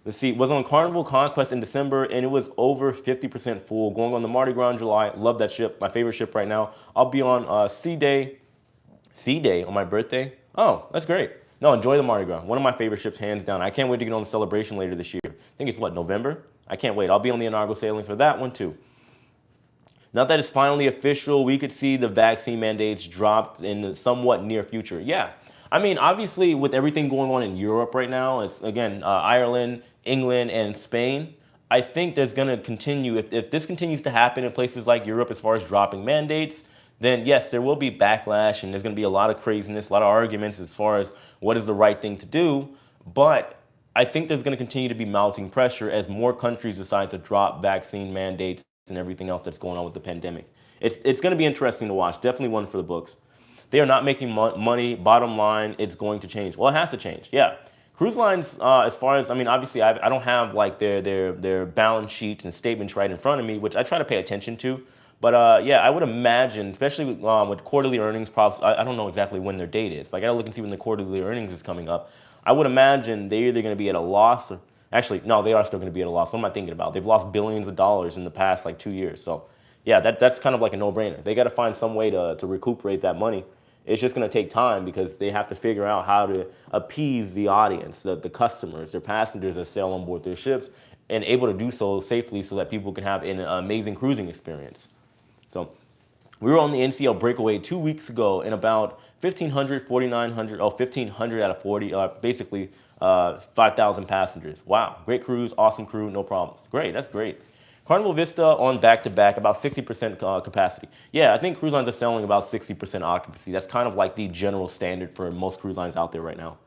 Let's see, was on Carnival Conquest in December, and it was over 50% full. Going on the Mardi Gras in July. Love that ship. My favorite ship right now. I'll be on Sea Day on my birthday. Oh, that's great. No, enjoy the Mardi Gras. One of my favorite ships, hands down. I can't wait to get on the celebration later this year. I think it's what, November? I can't wait. I'll be on the inaugural sailing for that one too. Now that it's finally official, we could see the vaccine mandates dropped in the somewhat near future. Yeah. I mean, obviously, with everything going on in Europe right now, it's, again, Ireland, England, and Spain, I think there's going to continue, if this continues to happen in places like Europe as far as dropping mandates, then yes, there will be backlash and there's going to be a lot of craziness, a lot of arguments as far as what is the right thing to do. But I think there's going to continue to be mounting pressure as more countries decide to drop vaccine mandates and everything else that's going on with the pandemic. It's going to be interesting to watch. Definitely one for the books. They are not making money. Bottom line, it's going to change. Well, it has to change. Yeah. Cruise lines, as far as, I mean, obviously I don't have like their balance sheets and statements right in front of me, which I try to pay attention to. But yeah, I would imagine, especially with quarterly earnings, I don't know exactly when their date is, but I gotta look and see when the quarterly earnings is coming up. I would imagine they're either gonna be at a loss or, actually, no, they are still gonna be at a loss. What am I thinking about? They've lost billions of dollars in the past like 2 years. So yeah, that's kind of like a no-brainer. They gotta find some way to recuperate that money. It's just gonna take time because they have to figure out how to appease the audience, the customers, their passengers that sail on board their ships, and able to do so safely so that people can have an amazing cruising experience. So we were on the NCL breakaway 2 weeks ago in about 1,500, 4,900, 1,500 out of 40, basically 5,000 passengers. Wow, great cruise, awesome crew, no problems. Great, that's great. Carnival Vista on back-to-back, about 60% capacity. Yeah, I think cruise lines are selling about 60% occupancy. That's kind of like the general standard for most cruise lines out there right now.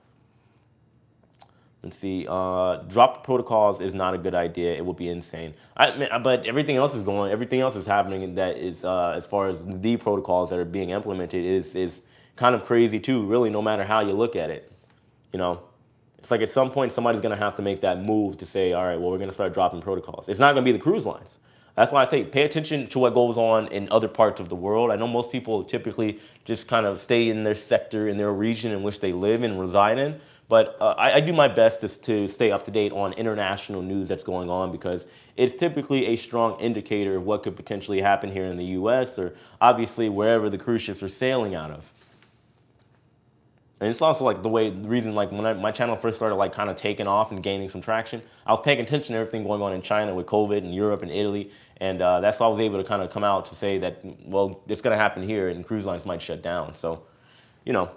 Let's see, drop the protocols is not a good idea. It would be insane. But everything else is happening that is, as far as the protocols that are being implemented is kind of crazy too, really, no matter how you look at it. You know, it's like at some point somebody's gonna have to make that move to say, all right, well, we're gonna start dropping protocols. It's not gonna be the cruise lines. That's why I say pay attention to what goes on in other parts of the world. I know most people typically just kind of stay in their sector, in their region in which they live and reside in. But I do my best to stay up to date on international news that's going on because it's typically a strong indicator of what could potentially happen here in the US or obviously wherever the cruise ships are sailing out of. And it's also like the reason like when my channel first started like kind of taking off and gaining some traction, I was paying attention to everything going on in China with COVID and Europe and Italy. And that's why I was able to kind of come out to say that, well, it's going to happen here and cruise lines might shut down. So, you know.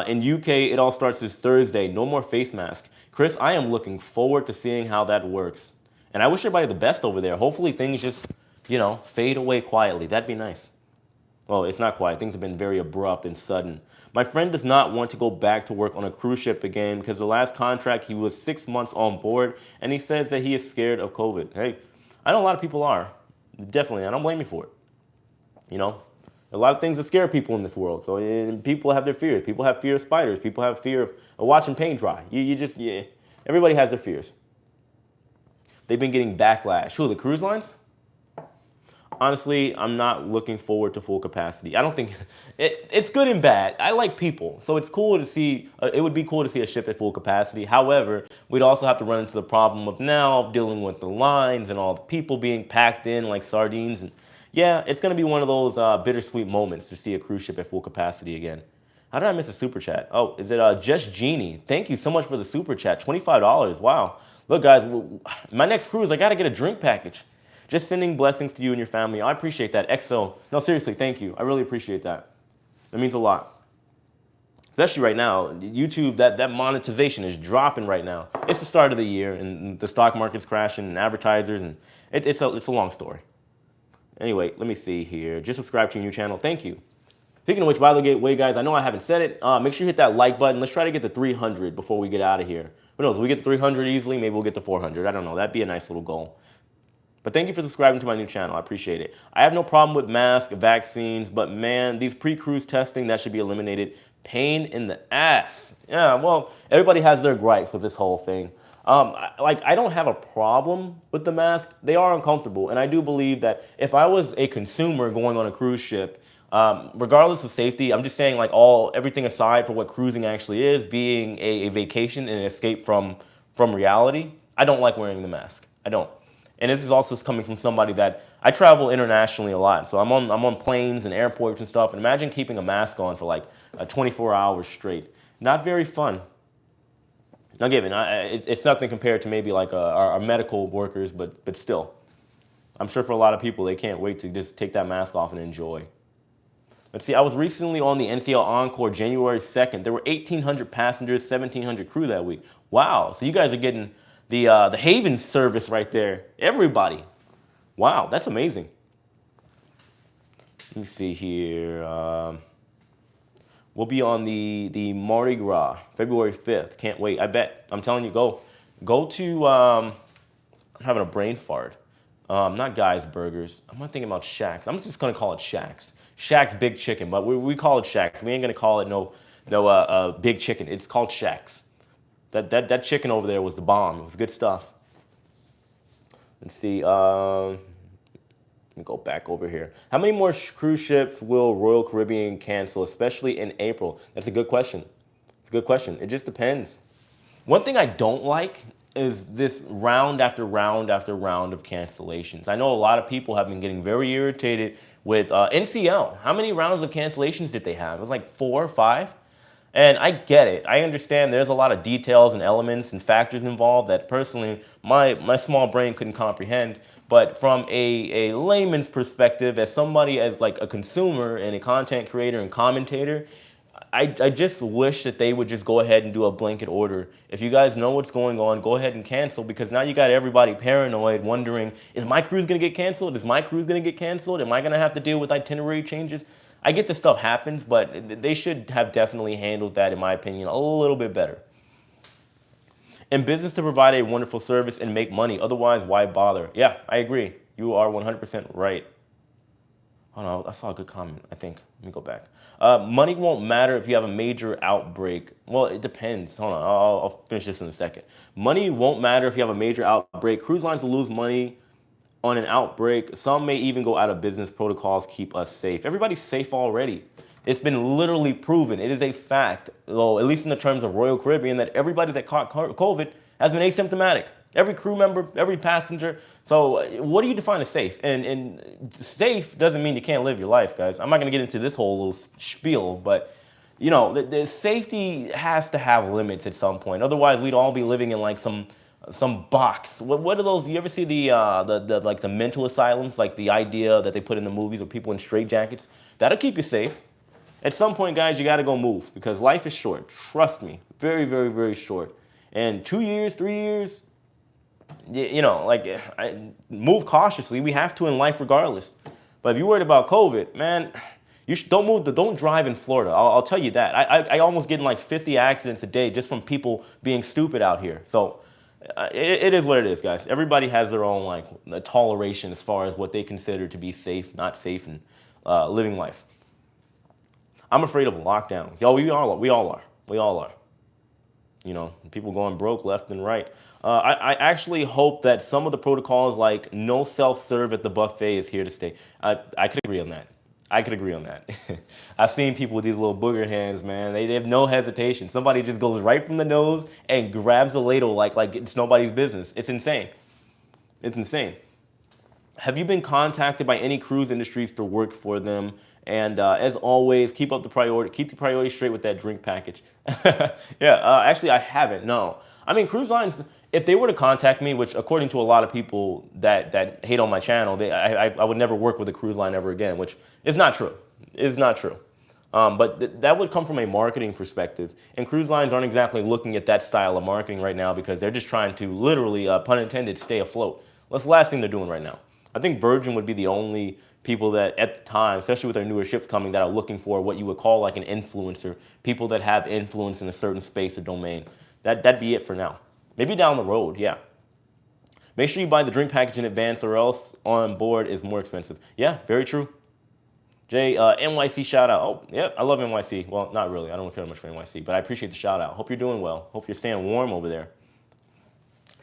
In UK, it all starts this Thursday. No more face mask. Chris, I am looking forward to seeing how that works. And I wish everybody the best over there. Hopefully things just, you know, fade away quietly. That'd be nice. Well, it's not quiet. Things have been very abrupt and sudden. My friend does not want to go back to work on a cruise ship again because the last contract, he was 6 months on board, and he says that he is scared of COVID. Hey, I know a lot of people are. Definitely. I don't blame you for it. You know? A lot of things that scare people in this world. So people have their fears. People have fear of spiders. People have fear of watching paint dry. Yeah. Everybody has their fears. They've been getting backlash. Who, the cruise lines? Honestly, I'm not looking forward to full capacity. I don't think it's good and bad. I like people, so it's cool to see. It would be cool to see a ship at full capacity. However, we'd also have to run into the problem of now dealing with the lines and all the people being packed in like sardines. And yeah, it's going to be one of those bittersweet moments to see a cruise ship at full capacity again. How did I miss a super chat? Oh, is it Just Genie? Thank you so much for the super chat. $25. Wow. Look, guys, my next cruise, I got to get a drink package. Just sending blessings to you and your family. I appreciate that. XO. No, seriously, thank you. I really appreciate that. That means a lot. Especially right now, YouTube, that monetization is dropping right now. It's the start of the year, and the stock market's crashing, and advertisers, and it's a long story. Anyway, let me see here. Just subscribe to your new channel. Thank you. Speaking of which, by the way, guys, I know I haven't said it. Make sure you hit that like button. Let's try to get to 300 before we get out of here. Who knows? If we get to 300 easily, maybe we'll get to 400. I don't know. That'd be a nice little goal. But thank you for subscribing to my new channel. I appreciate it. I have no problem with masks, vaccines, but man, these pre-cruise testing, that should be eliminated. Pain in the ass. Yeah, well, everybody has their gripes with this whole thing. I don't have a problem with the mask. They are uncomfortable. And I do believe that if I was a consumer going on a cruise ship, regardless of safety, I'm just saying like everything aside for what cruising actually is, being a vacation and an escape from reality, I don't like wearing the mask. I don't. And this is also coming from somebody that I travel internationally a lot. So I'm on planes and airports and stuff. And imagine keeping a mask on for like 24 hours straight. Not very fun. Now, given it's nothing compared to maybe like our medical workers, but still, I'm sure for a lot of people they can't wait to just take that mask off and enjoy. Let's see. I was recently on the NCL Encore January 2nd. There were 1,800 passengers, 1,700 crew that week. Wow. So you guys are getting the Haven service right there. Everybody. Wow, that's amazing. Let me see here. We'll be on the Mardi Gras, February 5th. Can't wait. I bet. I'm telling you, go to, I'm having a brain fart. Not Guy's Burgers. I'm not thinking about Shaq's. I'm just going to call it Shaq's. Shaq's Big Chicken, but we call it Shaq's. We ain't going to call it no Big Chicken. It's called Shaq's. That chicken over there was the bomb. It was good stuff. Let's see. Let me go back over here. How many more cruise ships will Royal Caribbean cancel, especially in April? That's a good question. It's a good question. It just depends. One thing I don't like is this round after round after round of cancellations. I know a lot of people have been getting very irritated with NCL. How many rounds of cancellations did they have? It was like 4 or 5. And I get it. I understand there's a lot of details and elements and factors involved that personally my small brain couldn't comprehend. But from a layman's perspective, as somebody as like a consumer and a content creator and commentator, I just wish that they would just go ahead and do a blanket order. If you guys know what's going on, go ahead and cancel, because now you got everybody paranoid, wondering, is my cruise going to get canceled? Is my cruise going to get canceled? Am I going to have to deal with itinerary changes? I get this stuff happens, but they should have definitely handled that, in my opinion, a little bit better. In business to provide a wonderful service and make money. Otherwise, why bother? Yeah, I agree. You are 100% right. Oh no, I saw a good comment, I think. Let me go back. Money won't matter if you have a major outbreak. Well, it depends. Hold on, I'll finish this in a second. Money won't matter if you have a major outbreak. Cruise lines will lose money on an outbreak. Some may even go out of business. Protocols keep us safe. Everybody's safe already. It's been literally proven. It is a fact, well, at least in the terms of Royal Caribbean, that everybody that caught COVID has been asymptomatic. Every crew member, every passenger. So what do you define as safe? And safe doesn't mean you can't live your life, guys. I'm not going to get into this whole little spiel, but you know, the safety has to have limits at some point. Otherwise, we'd all be living in like some box. What are those? You ever see the mental asylums, like the idea that they put in the movies of people in straitjackets? That'll keep you safe. At some point, guys, you got to go move, because life is short. Trust me, very, very, very short. And 2 years, 3 years, you know, like, move cautiously. We have to in life regardless. But if you're worried about COVID, man, don't move. Don't drive in Florida. I'll tell you that. I almost get in like 50 accidents a day just from people being stupid out here. So it is what it is, guys. Everybody has their own like toleration as far as what they consider to be safe, not safe, and living life. I'm afraid of lockdowns. Yo, we all are. You know, people going broke left and right. I actually hope that some of the protocols, like no self-serve at the buffet, is here to stay. I could agree on that. I've seen people with these little booger hands, man. They have no hesitation. Somebody just goes right from the nose and grabs the ladle like it's nobody's business. It's insane. It's insane. Have you been contacted by any cruise industries to work for them? And as always, keep the priority straight with that drink package. Yeah, actually, I haven't. No, I mean cruise lines. If they were to contact me, which according to a lot of people that hate on my channel, I would never work with a cruise line ever again, which is not true. Is not true. But that would come from a marketing perspective. And cruise lines aren't exactly looking at that style of marketing right now because they're just trying to literally, pun intended, stay afloat. That's the last thing they're doing right now. I think Virgin would be the only people that at the time, especially with their newer ships coming, that are looking for what you would call like an influencer, people that have influence in a certain space or domain. That'd be it for now. Maybe down the road, yeah. Make sure you buy the drink package in advance or else on board is more expensive. Yeah, very true. Jay, NYC shout out. Oh, yeah, I love NYC. Well, not really. I don't care much for NYC, but I appreciate the shout out. Hope you're doing well. Hope you're staying warm over there.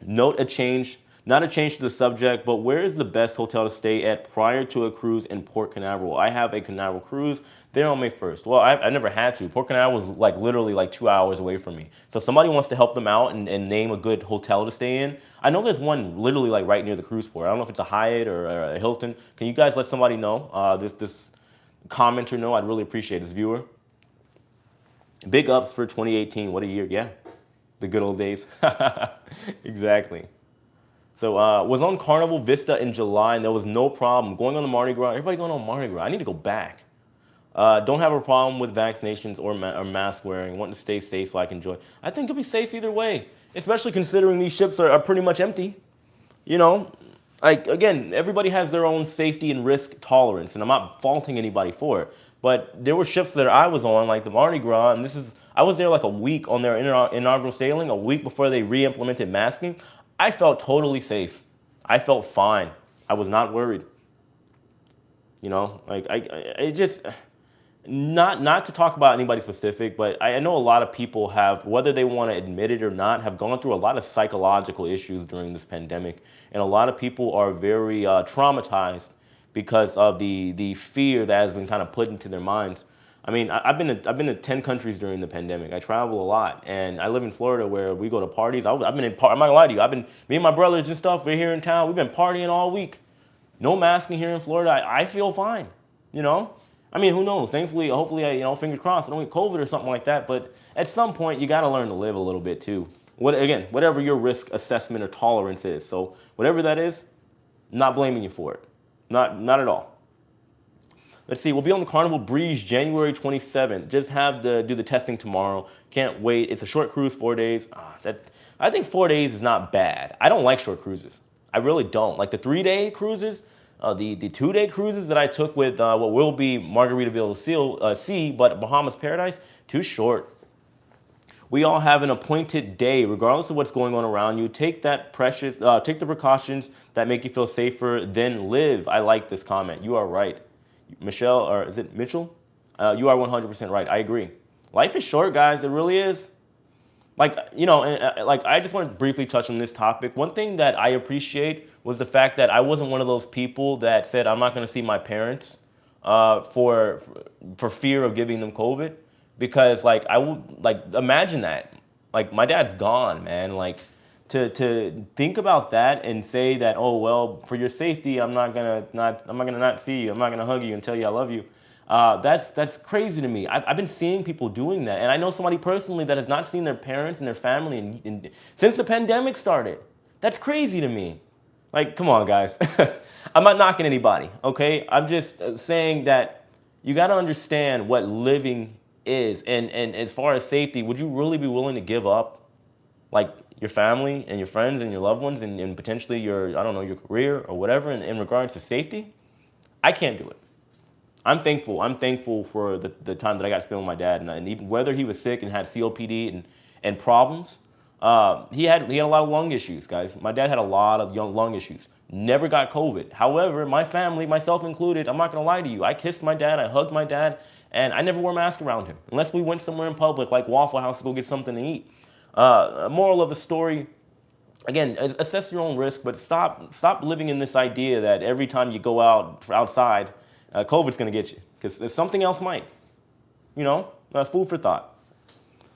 Note a change, not a change to the subject, but where is the best hotel to stay at prior to a cruise in Port Canaveral? I have a Canaveral cruise there on May 1st. Well, I never had to. Port Canaveral was like literally like 2 hours away from me. So if somebody wants to help them out and name a good hotel to stay in, I know there's one literally like right near the cruise port. I don't know if it's a Hyatt or a Hilton. Can you guys let somebody know? This commenter know, I'd really appreciate this viewer. Big ups for 2018. What a year. Yeah, the good old days. Exactly. So was on Carnival Vista in July and there was no problem going on the Mardi Gras. Everybody going on Mardi Gras. I need to go back. Don't have a problem with vaccinations or mask wearing. Want to stay safe like enjoy. I think it'll be safe either way, especially considering these ships are pretty much empty. You know, like, again, everybody has their own safety and risk tolerance, and I'm not faulting anybody for it. But there were ships that I was on, like the Mardi Gras, and I was there like a week on their inaugural sailing, a week before they re-implemented masking. I felt totally safe. I felt fine. I was not worried. You know, like, it just... Not to talk about anybody specific, but I know a lot of people have, whether they want to admit it or not, have gone through a lot of psychological issues during this pandemic. And a lot of people are very traumatized because of the fear that has been kind of put into their minds. I mean, I've been to 10 countries during the pandemic. I travel a lot, and I live in Florida where we go to parties. I'm not gonna lie to you. Me and my brothers and stuff, we're here in town. We've been partying all week. No masking here in Florida. I feel fine, you know? I mean, who knows? Thankfully, hopefully, fingers crossed, I don't get COVID or something like that. But at some point, you got to learn to live a little bit too. Whatever your risk assessment or tolerance is. So whatever that is, not blaming you for it. Not at all. Let's see. We'll be on the Carnival Breeze January 27th. Just have to do the testing tomorrow. Can't wait. It's a short cruise, 4 days. I think 4 days is not bad. I don't like short cruises. I really don't. Like the 3-day cruises. The 2-day cruises that I took with what will be Margaritaville Sea, but Bahamas Paradise, too short. We all have an appointed day, regardless of what's going on around you. Take the precautions that make you feel safer, then live. I like this comment. You are right. Michelle, or is it Mitchell? You are 100% right. I agree. Life is short, guys. It really is. Like, like I just want to briefly touch on this topic. One thing that I appreciate was the fact that I wasn't one of those people that said I'm not going to see my parents for fear of giving them COVID, because like I would like imagine that like my dad's gone, man. Like to think about that and say that, oh well, for your safety, I'm not gonna not see you. I'm not gonna hug you and tell you I love you. That's crazy to me. I've been seeing people doing that, and I know somebody personally that has not seen their parents and their family since the pandemic started. That's crazy to me. Like, come on, guys. I'm not knocking anybody, okay? I'm just saying that you got to understand what living is, and as far as safety, would you really be willing to give up, like, your family and your friends and your loved ones and potentially your, I don't know, your career or whatever in regards to safety? I can't do it. I'm thankful for the time that I got to spend with my dad, and even whether he was sick and had COPD and problems, he had a lot of lung issues, guys. My dad had a lot of lung issues. Never got COVID. However, my family, myself included, I'm not gonna lie to you, I kissed my dad, I hugged my dad, and I never wore a mask around him unless we went somewhere in public like Waffle House to go get something to eat. Moral of the story. Again, assess your own risk, but stop living in this idea that every time you go outside, COVID's going to get you, because something else might. Food for thought.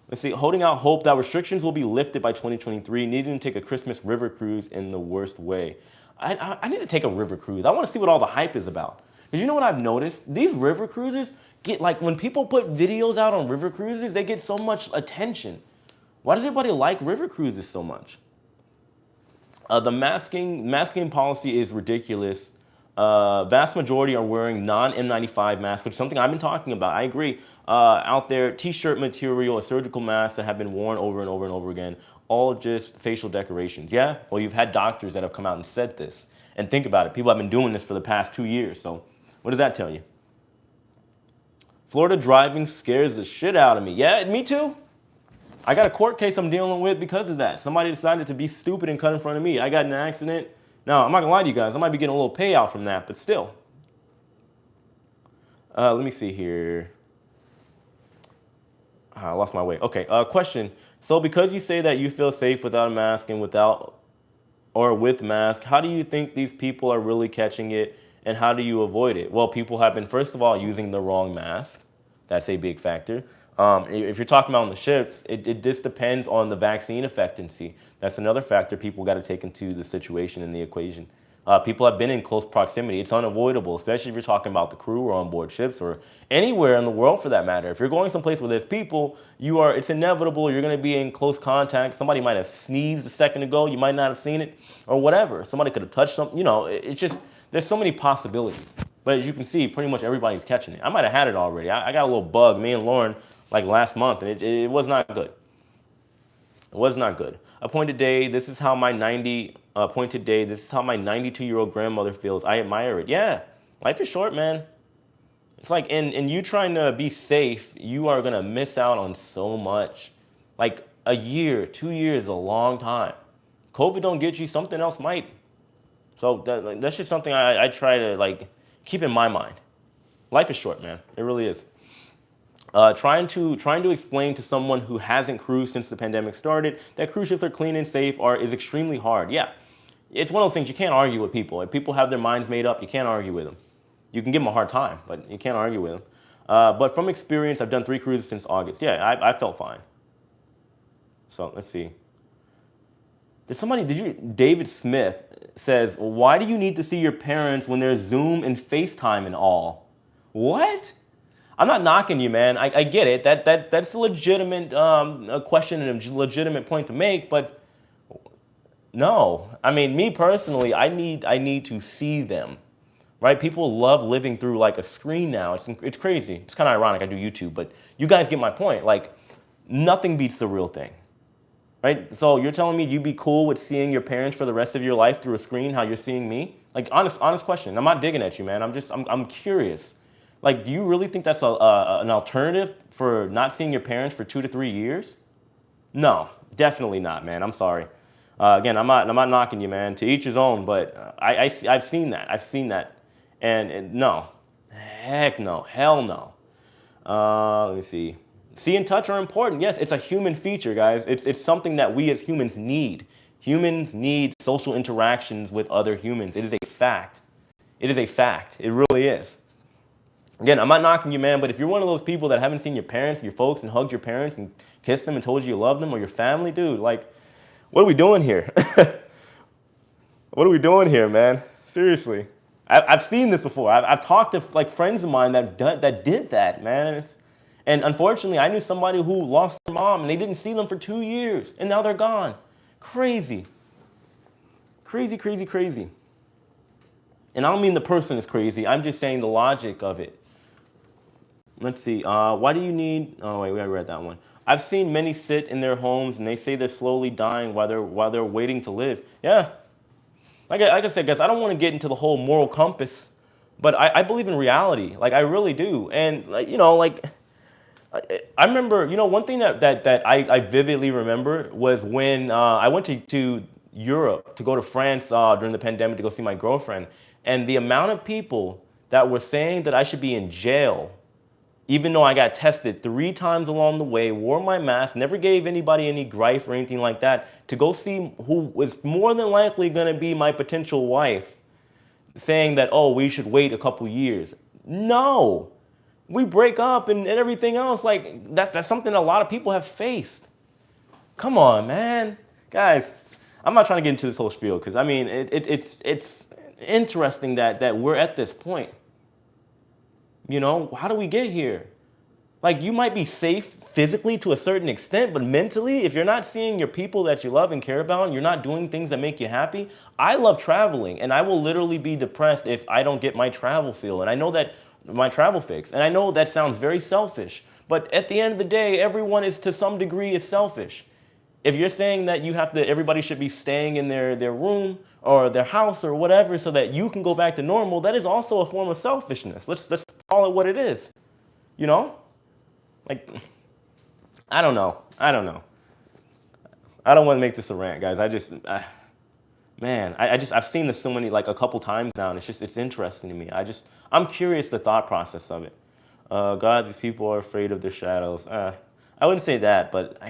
Let's see, holding out hope that restrictions will be lifted by 2023, needing to take a Christmas river cruise in the worst way. I need to take a river cruise. I want to see what all the hype is about. Because you know what I've noticed? These river cruises get, like, when people put videos out on river cruises, they get so much attention. Why does everybody like river cruises so much? The masking policy is ridiculous. Vast majority are wearing non-N95 masks, which is something I've been talking about. I agree. Out there, t-shirt material or surgical masks that have been worn over and over and over again, all just facial decorations. Yeah? Well, you've had doctors that have come out and said this. And think about it. People have been doing this for the past 2 years. So what does that tell you? Florida driving scares the shit out of me. Yeah, me too. I got a court case I'm dealing with because of that. Somebody decided to be stupid and cut in front of me. I got in an accident. Now, I'm not gonna lie to you guys. I might be getting a little payout from that, but still. Let me see here. I lost my way. Okay, question. So because you say that you feel safe without a mask and without or with mask, how do you think these people are really catching it, and how do you avoid it? Well, people have been, first of all, using the wrong mask. That's a big factor. If you're talking about on the ships, it just depends on the vaccine effectiveness. That's another factor people got to take into the situation in the equation. People have been in close proximity. It's unavoidable, especially if you're talking about the crew or on board ships or anywhere in the world for that matter. If you're going someplace where there's people, it's inevitable. You're going to be in close contact. Somebody might have sneezed a second ago. You might not have seen it or whatever. Somebody could have touched something. You know, it's just, there's so many possibilities. But as you can see, pretty much everybody's catching it. I might have had it already. I got a little bug, me and Lauren, like last month, and it was not good. It was not good. Appointed day, this is how my 92-year-old grandmother feels. I admire it. Yeah, life is short, man. It's like, in you trying to be safe, you are gonna miss out on so much. Like a year, 2 years is a long time. COVID don't get you, something else might. So that's just something I try to like keep in my mind. Life is short, man. It really is. Trying to explain to someone who hasn't cruised since the pandemic started that cruise ships are clean and safe is extremely hard. Yeah, it's one of those things you can't argue with people. If people have their minds made up, you can't argue with them. You can give them a hard time, but you can't argue with them. But from experience, I've done 3 cruises since August. Yeah, I felt fine. So let's see. David Smith says, why do you need to see your parents when there's Zoom and FaceTime and all? What? I'm not knocking you, man. I get it. That's a legitimate question and a legitimate point to make, but no. I mean, me personally, I need to see them, right? People love living through like a screen now. It's crazy. It's kind of ironic. I do YouTube, but you guys get my point. Like, nothing beats the real thing, right? So you're telling me you'd be cool with seeing your parents for the rest of your life through a screen, how you're seeing me? Like, honest question. I'm not digging at you, man. I'm curious. Like, do you really think that's an alternative for not seeing your parents for 2 to 3 years? No, definitely not, man. I'm sorry. Again, I'm not knocking you, man. To each his own. But I've seen that. I've seen that, and no, heck no, hell no. Let me see. See and touch are important. Yes, it's a human feature, guys. It's something that we as humans need. Humans need social interactions with other humans. It is a fact. It is a fact. It really is. Again, I'm not knocking you, man, but if you're one of those people that haven't seen your parents, your folks, and hugged your parents and kissed them and told you love them, or your family, dude, like, what are we doing here? What are we doing here, man? Seriously. I've seen this before. I've talked to like friends of mine that did that, man. And unfortunately, I knew somebody who lost their mom, and they didn't see them for 2 years, and now they're gone. Crazy. Crazy, crazy, crazy. And I don't mean the person is crazy. I'm just saying the logic of it. Let's see. Why do you need? Oh wait, we already read that one. I've seen many sit in their homes and they say they're slowly dying while they're waiting to live. Yeah. Like I said, guys, I don't want to get into the whole moral compass, but I believe in reality. Like I really do. And like I remember, one thing that I vividly remember was when I went to Europe to go to France during the pandemic to go see my girlfriend, and the amount of people that were saying that I should be in jail. Even though I got tested 3 times along the way, wore my mask, never gave anybody any gripe or anything like that, to go see who was more than likely going to be my potential wife, saying that, oh, we should wait a couple years. No, we break up and everything else. Like, that's something a lot of people have faced. Come on, man. Guys, I'm not trying to get into this whole spiel because, I mean, it's interesting that we're at this point. You know, how do we get here? Like, you might be safe physically to a certain extent, but mentally, if you're not seeing your people that you love and care about, and you're not doing things that make you happy. I love traveling, and I will literally be depressed if I don't get my travel feel. And I know that my travel fix. And I know that sounds very selfish, but at the end of the day, everyone is to some degree is selfish. If you're saying that you have to, everybody should be staying in their room or their house or whatever so that you can go back to normal, that is also a form of selfishness. Let's call it what it is. You know? Like, I don't know. I don't know. I don't want to make this a rant, guys. Man, I've seen this so many, like a couple times now, and it's interesting to me. I'm curious the thought process of it. God, these people are afraid of their shadows. I wouldn't say that, but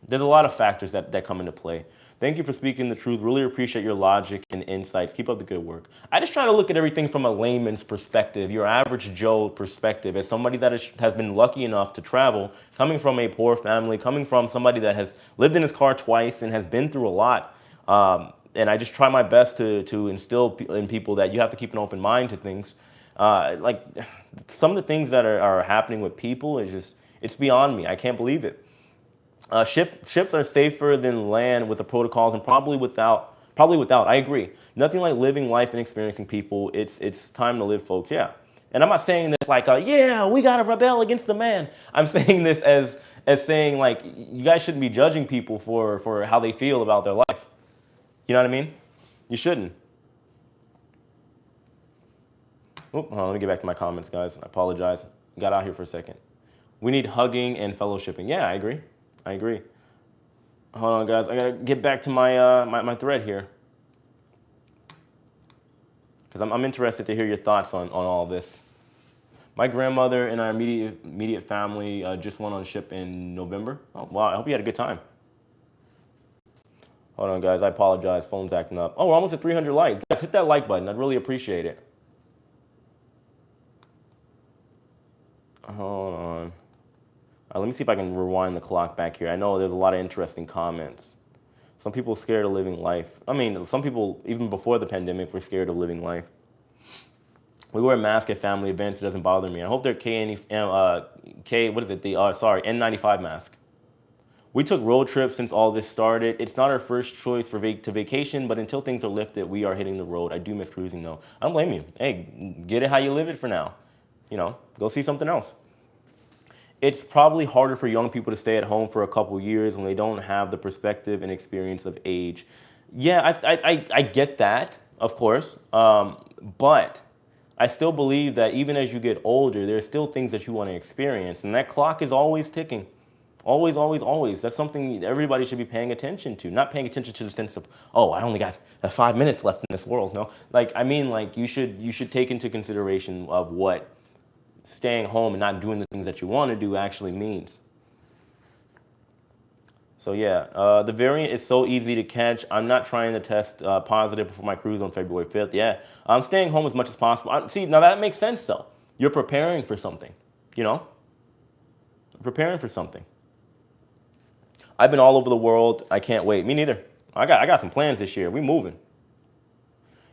there's a lot of factors that come into play. Thank you for speaking the truth. Really appreciate your logic and insights. Keep up the good work. I just try to look at everything from a layman's perspective, your average Joe perspective, as somebody that has been lucky enough to travel, coming from a poor family, coming from somebody that has lived in his car twice and has been through a lot. And I just try my best to instill in people that you have to keep an open mind to things. Like some of the things that are happening with people it's beyond me. I can't believe it. Ships are safer than land with the protocols and probably without. I agree. Nothing like living life and experiencing people. It's time to live, folks. Yeah. And I'm not saying this like, yeah, we got to rebel against the man. I'm saying this as saying like, you guys shouldn't be judging people for how they feel about their life. You know what I mean? You shouldn't. Hold on, let me get back to my comments, guys. I apologize. Got out here for a second. We need hugging and fellowshipping. Yeah, I agree. I agree. Hold on, guys. I gotta get back to my my thread here because I'm interested to hear your thoughts on all this. My grandmother and our immediate family just went on a ship in November. Oh, wow. I hope you had a good time. Hold on, guys. I apologize. Phone's acting up. Oh, we're almost at 300 likes. Guys, hit that like button. I'd really appreciate it. Hold on. Let me see if I can rewind the clock back here. I know there's a lot of interesting comments. Some people are scared of living life. I mean, some people, even before the pandemic, were scared of living life. We wear masks at family events. It doesn't bother me. I hope they're N95 mask. We took road trips since all this started. It's not our first choice to vacation, but until things are lifted, we are hitting the road. I do miss cruising, though. I don't blame you. Hey, get it how you live it for now. You know, go see something else. It's probably harder for young people to stay at home for a couple years when they don't have the perspective and experience of age. Yeah, I get that, of course, but I still believe that even as you get older, there's still things that you want to experience, and that clock is always ticking. Always, always, always. That's something everybody should be paying attention to. Not paying attention to the sense of, oh, I only got 5 minutes left in this world. No, like I mean, like you should take into consideration of what staying home and not doing the things that you want to do actually means. So yeah, the variant is so easy to catch. I'm not trying to test positive before my cruise on February 5th. Yeah, I'm staying home as much as possible. See, now that makes sense though. You're preparing for something, you know? Preparing for something. I've been all over the world. I can't wait. Me neither. I got some plans this year. We moving.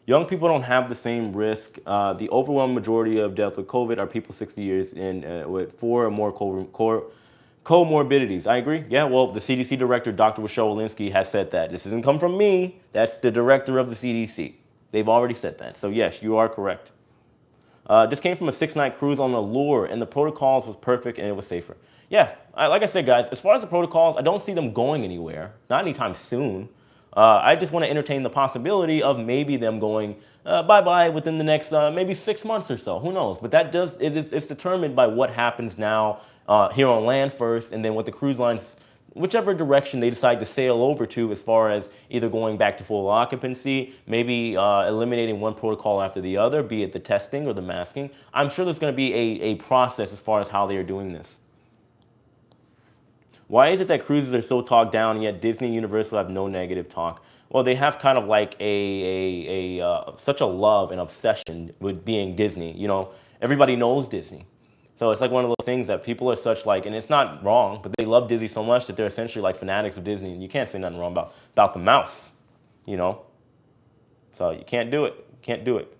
Young people don't have the same risk. The overwhelming majority of death with COVID are people 60 years and with 4 or more comorbidities. I agree. Yeah, well, the CDC director, Dr. Rochelle Walensky, has said that. This doesn't come from me. That's the director of the CDC. They've already said that. So yes, you are correct. Just came from a 6-night cruise on Allure, and the protocols was perfect and it was safer. Yeah, like I said, guys, as far as the protocols, I don't see them going anywhere. Not anytime soon. I just want to entertain the possibility of maybe them going bye-bye within the next maybe 6 months or so. Who knows? But that it's determined by what happens now here on land first, and then what the cruise lines, whichever direction they decide to sail over to, as far as either going back to full occupancy, maybe eliminating one protocol after the other, be it the testing or the masking. I'm sure there's going to be a process as far as how they are doing this. Why is it that cruises are so talked down, and yet Disney and Universal have no negative talk? Well, they have kind of like such a love and obsession with being Disney. You know, everybody knows Disney. So it's like one of those things that people are such like, and it's not wrong, but they love Disney so much that they're essentially like fanatics of Disney, and you can't say nothing wrong about the mouse, you know? So you can't do it. Can't do it.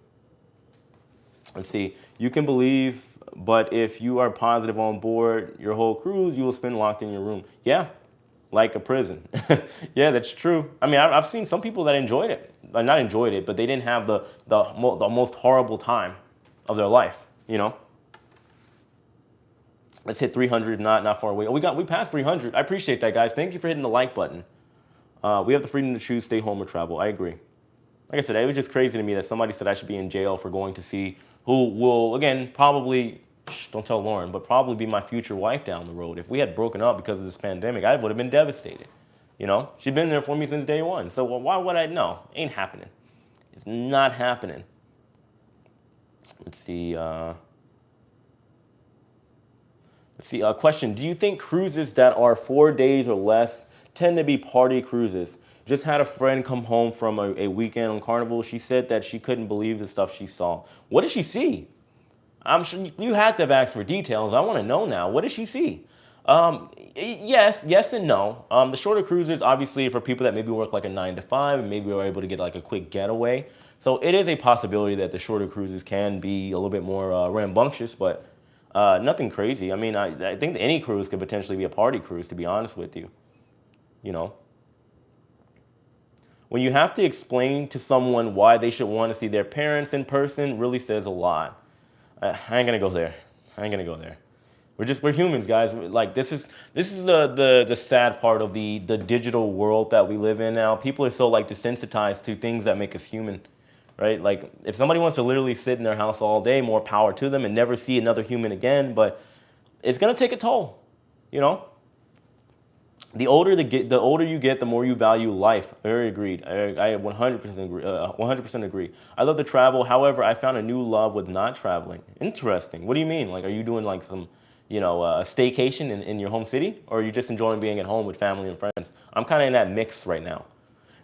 Let's see. You can believe, but if you are positive on board your whole cruise, you will spend locked in your room. Yeah, like a prison. Yeah, that's true. I mean, I've seen some people that enjoyed it. Not enjoyed it, but they didn't have the most horrible time of their life, you know? Let's hit 300, not far away. Oh, we passed 300. I appreciate that, guys. Thank you for hitting the like button. We have the freedom to choose stay home or travel. I agree. Like I said, it was just crazy to me that somebody said I should be in jail for going to see who will, again, probably, don't tell Lauren, but probably be my future wife down the road. If we had broken up because of this pandemic, I would have been devastated. You know, she'd been there for me since day one. So why would I? No, ain't happening. It's not happening. Let's see. Question. Do you think cruises that are 4 days or less tend to be party cruises? Just had a friend come home from a weekend on Carnival. She said that she couldn't believe the stuff she saw. What did she see? I'm sure you had to have asked for details. I want to know now. What did she see? Yes and no. The shorter cruises, obviously, for people that maybe work like a 9 to 5 and maybe are able to get like a quick getaway. So it is a possibility that the shorter cruises can be a little bit more rambunctious, but nothing crazy. I mean, I think any cruise could potentially be a party cruise, to be honest with you. You know, when you have to explain to someone why they should want to see their parents in person, really says a lot. I ain't gonna go there. I ain't gonna go there. We're humans, guys. Like this is the sad part of the digital world that we live in now. People are so like desensitized to things that make us human, right? Like if somebody wants to literally sit in their house all day, more power to them, and never see another human again. But it's gonna take a toll, you know. The older you get, the more you value life. Very agreed. I 100% agree. 100% agree. I love to travel. However, I found a new love with not traveling. Interesting. What do you mean? Like, are you doing like some, a staycation in your home city, or are you just enjoying being at home with family and friends? I'm kind of in that mix right now.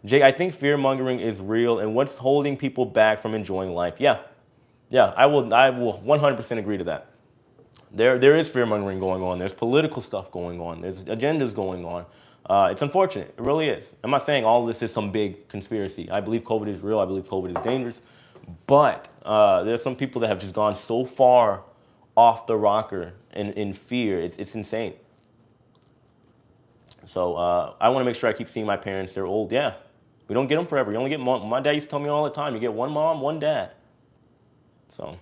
Jay, I think fear mongering is real, and what's holding people back from enjoying life? Yeah, I will 100% agree to that. There is fear mongering going on. There's political stuff going on. There's agendas going on. It's unfortunate. It really is. I'm not saying all of this is some big conspiracy. I believe COVID is real. I believe COVID is dangerous. But there's some people that have just gone so far off the rocker in fear. It's insane. So I want to make sure I keep seeing my parents. They're old. Yeah. We don't get them forever. You only get one. My dad used to tell me all the time, you get one mom, one dad. So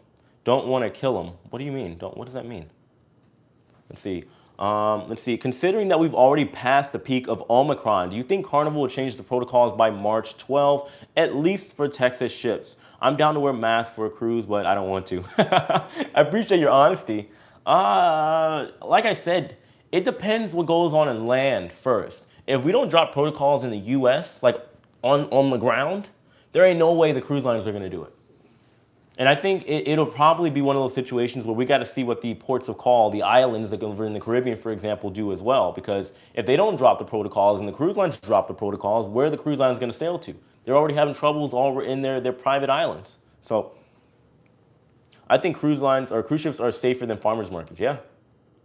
don't want to kill them. What do you mean? What does that mean? Let's see. Considering that we've already passed the peak of Omicron, do you think Carnival will change the protocols by March 12, at least for Texas ships? I'm down to wear masks for a cruise, but I don't want to. I appreciate your honesty. Like I said, it depends what goes on in land first. If we don't drop protocols in the U.S., like on the ground, there ain't no way the cruise lines are going to do it. And I think it'll probably be one of those situations where we got to see what the ports of call, the islands that over in the Caribbean, for example, do as well. Because if they don't drop the protocols and the cruise lines drop the protocols, where are the cruise lines going to sail to? They're already having troubles all in their private islands. So I think cruise lines or cruise ships are safer than farmers markets. Yeah,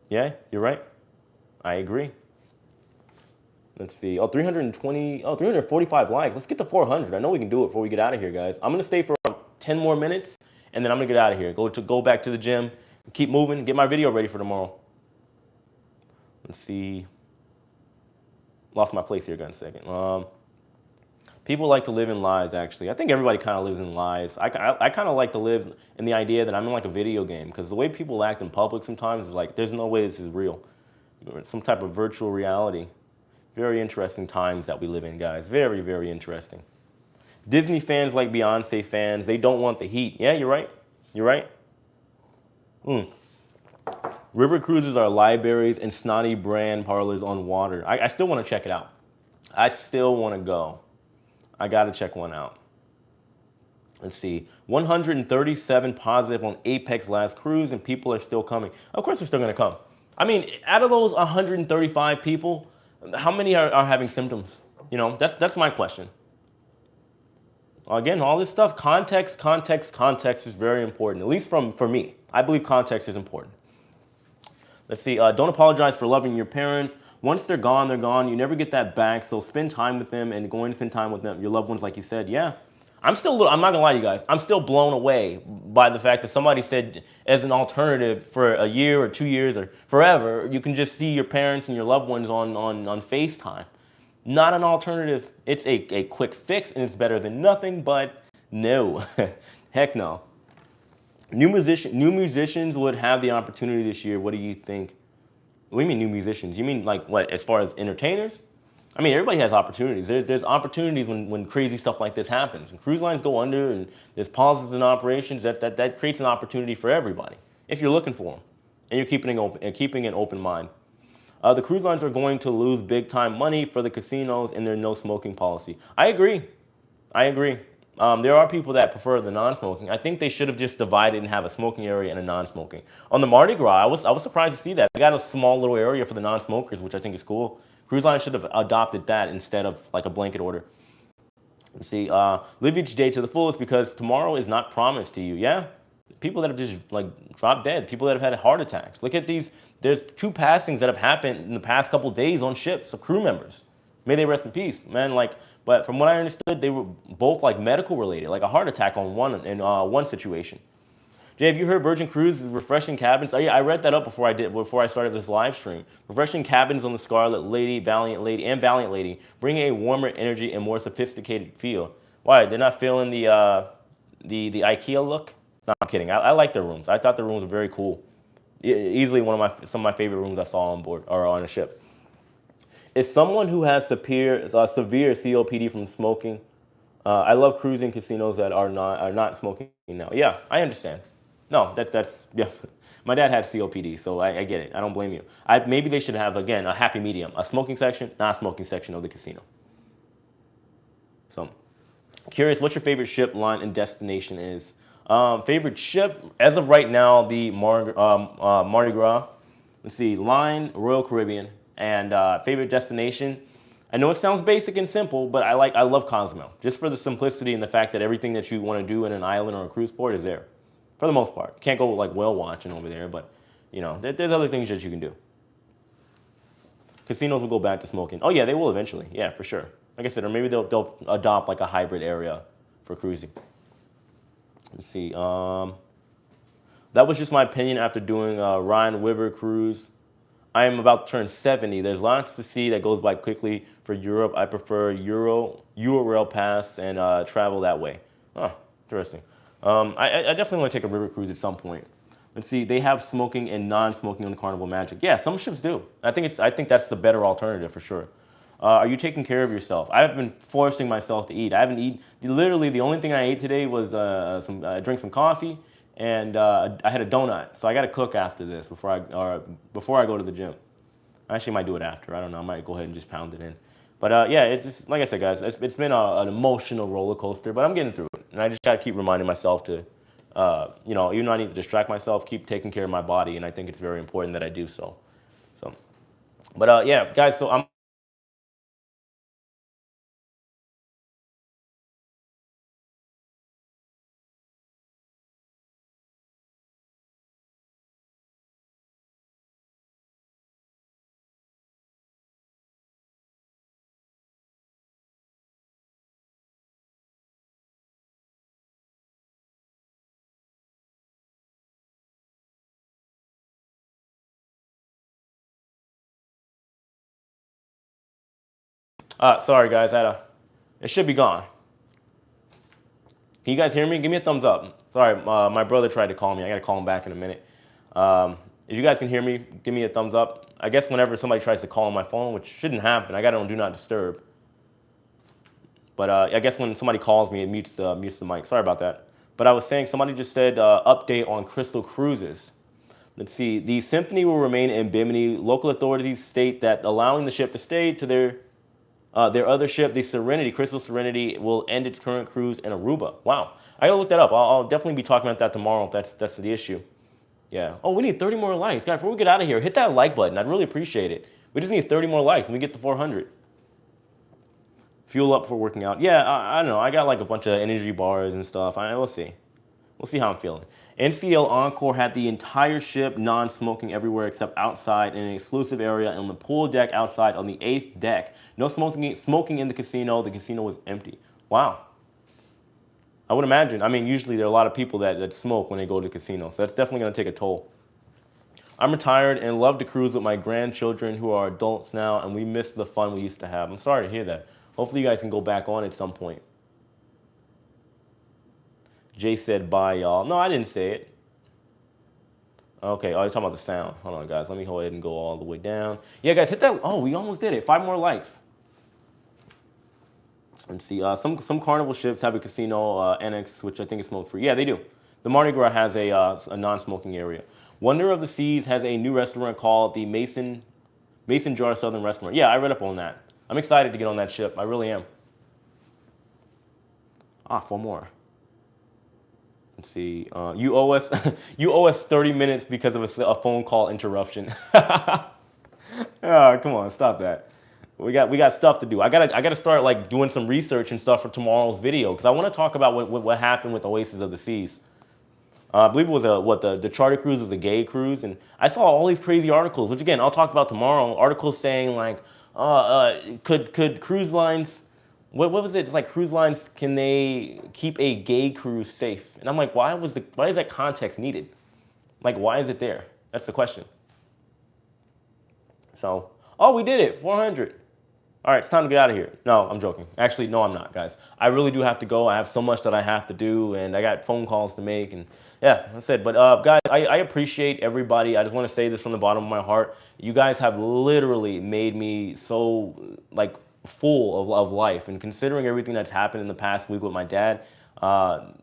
you're right. I agree. Let's see. 345 likes. Let's get to 400. I know we can do it before we get out of here, guys. I'm going to stay for 10 more minutes, and then I'm gonna get out of here. Go back to the gym, keep moving, get my video ready for tomorrow. Let's see. Lost my place here. Got a second. People like to live in lies. Actually, I think everybody kind of lives in lies. I kind of like to live in the idea that I'm in like a video game, because the way people act in public sometimes is like there's no way this is real. It's some type of virtual reality. Very interesting times that we live in, guys. Very, very interesting. Disney fans like Beyonce fans, they don't want the heat. Yeah, you're right. You're right. River cruises are libraries and snotty brand parlors on water. I still want to check it out. I still want to go. I got to check one out. Let's see. 137 positive on Apex last cruise, and people are still coming. Of course they're still going to come. I mean, out of those 135 people, how many are having symptoms? That's my question. Again, all this stuff, context is very important, at least for me. I believe context is important. Let's see, don't apologize for loving your parents. Once they're gone, they're gone. You never get that back, so spend time with them and going to spend time with them, your loved ones, like you said. Yeah, I'm not gonna lie to you guys, I'm still blown away by the fact that somebody said as an alternative for a year or 2 years or forever, you can just see your parents and your loved ones on FaceTime. Not an alternative. It's a quick fix and it's better than nothing, but no. Heck no. New musicians would have the opportunity this year. What do you think? What do you mean new musicians? You mean like what, as far as entertainers? I mean, everybody has opportunities. There's opportunities when crazy stuff like this happens. When cruise lines go under and there's pauses in operations, that creates an opportunity for everybody if you're looking for them and you're keeping an open mind. The cruise lines are going to lose big time money for the casinos and their no smoking policy. I agree. I agree. There are people that prefer the non-smoking. I think they should have just divided and have a smoking area and a non-smoking. On the Mardi Gras, I was surprised to see that. They got a small little area for the non-smokers, which I think is cool. Cruise lines should have adopted that instead of like a blanket order. Let's see, live each day to the fullest because tomorrow is not promised to you. Yeah, people that have just like dropped dead, people that have had heart attacks. Look at these. There's 2 passings that have happened in the past couple days on ships of crew members. May they rest in peace, man. Like, but from what I understood, they were both like medical related, like a heart attack on one situation. Jay, have you heard Virgin Cruise is refreshing cabins? Oh, yeah, I read that up before I started this live stream. Refreshing cabins on the Scarlet Lady, Valiant Lady bring a warmer energy and more sophisticated feel. Why? They're not feeling the IKEA look? No, I'm kidding. I like their rooms. I thought the rooms were very cool. Easily some of my favorite rooms I saw on board or on a ship. Is someone who has severe COPD from smoking. I love cruising casinos that are not smoking now. Yeah, I understand. No, that's yeah. My dad had COPD, so I get it. I don't blame you. Maybe they should have, again, a happy medium, a smoking section, not smoking section of the casino. So, curious, what's your favorite ship, line, and destination is? Favorite ship, as of right now, the Mardi Gras. Let's see, line, Royal Caribbean, and favorite destination. I know it sounds basic and simple, but I love Cozumel, just for the simplicity and the fact that everything that you want to do in an island or a cruise port is there, for the most part. Can't go like whale watching over there, but you know, there's other things that you can do. Casinos will go back to smoking. Oh yeah, they will eventually. Yeah, for sure. Like I said, or maybe they'll adopt like a hybrid area for cruising. Let's see. That was just my opinion after doing Rhine River cruise. I am about to turn 70. There's lots to see that goes by quickly. For Europe, I prefer Eurail Pass and travel that way. Oh, interesting. I definitely want to take a river cruise at some point. Let's see. They have smoking and non-smoking on the Carnival Magic. Yeah, some ships do. I think that's the better alternative for sure. Are you taking care of yourself? I've been forcing myself to eat. I haven't eaten. Literally, the only thing I ate today was drink some coffee. And I had a donut, so I got to cook after this before I go to the gym. I actually might do it after. I don't know. I might go ahead and just pound it in. But yeah, it's just, like I said, guys, it's been an emotional roller coaster, but I'm getting through it. And I just got to keep reminding myself to, you know, even though I need to distract myself, keep taking care of my body, and I think it's very important that I do so. But yeah, guys, so I'm. Sorry, guys, it should be gone. Can you guys hear me? Give me a thumbs up. Sorry, my brother tried to call me. I got to call him back in a minute. If you guys can hear me, give me a thumbs up. I guess whenever somebody tries to call on my phone, which shouldn't happen, I got it on Do Not Disturb. But I guess when somebody calls me, it mutes the mic. Sorry about that. But I was saying, somebody just said update on Crystal Cruises. Let's see. The Symphony will remain in Bimini. Local authorities state that allowing the ship to stay to their other ship, the Serenity, Crystal Serenity, will end its current cruise in Aruba. Wow. I gotta look that up. I'll definitely be talking about that tomorrow if that's the issue. Yeah. Oh, we need 30 more likes. Guys, before we get out of here, hit that like button. I'd really appreciate it. We just need 30 more likes when we get to 400. Fuel up for working out. Yeah, I don't know. I got like a bunch of energy bars and stuff. We'll see. We'll see how I'm feeling. NCL Encore had the entire ship non-smoking everywhere except outside in an exclusive area on the pool deck outside on the 8th deck. No smoking in the casino. The casino was empty. Wow. I would imagine. I mean, usually there are a lot of people that smoke when they go to the casino, so that's definitely going to take a toll. I'm retired and love to cruise with my grandchildren who are adults now, and we miss the fun we used to have. I'm sorry to hear that. Hopefully you guys can go back on at some point. Jay said, bye, y'all. No, I didn't say it. Okay, oh, you're talking about the sound. Hold on, guys. Let me go ahead and go all the way down. Yeah, guys, hit that. Oh, we almost did it. 5 more likes. Let's see. Some Carnival ships have a casino annex, which I think is smoke-free. Yeah, they do. The Mardi Gras has a non-smoking area. Wonder of the Seas has a new restaurant called the Mason Jar Southern Restaurant. Yeah, I read up on that. I'm excited to get on that ship. I really am. 4 more. Let's see. You owe us you owe us 30 minutes because of a phone call interruption. Oh, come on, stop that. We got stuff to do. I gotta start like doing some research and stuff for tomorrow's video because I want to talk about what happened with Oasis of the Seas. I believe it was the charter cruise was a gay cruise, and I saw all these crazy articles, which again I'll talk about tomorrow. Articles saying like, could cruise lines, what was it? It's like cruise lines, can they keep a gay cruise safe? And I'm like, why is that context needed? Like, why is it there? That's the question. So, oh, we did it, 400. All right, it's time to get out of here. No, I'm joking. Actually, no, I'm not, guys. I really do have to go. I have so much that I have to do, and I got phone calls to make, and yeah, that's it. But guys, I appreciate everybody. I just want to say this from the bottom of my heart. You guys have literally made me so, like, full of life, and considering everything that's happened in the past week with my dad, for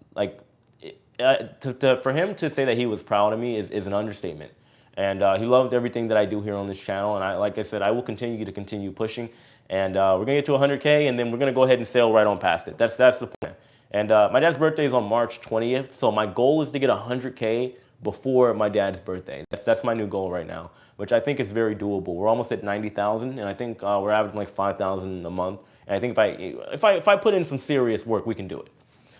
him to say that he was proud of me is an understatement. And he loves everything that I do here on this channel, and like I said, I will continue pushing. And we're gonna get to 100K, and then we're gonna go ahead and sail right on past it. That's the plan. And my dad's birthday is on March 20th, so my goal is to get 100K before my dad's birthday. That's my new goal right now, which I think is very doable. We're almost at 90,000, and I think we're averaging like 5,000 a month. And I think if I put in some serious work, we can do it.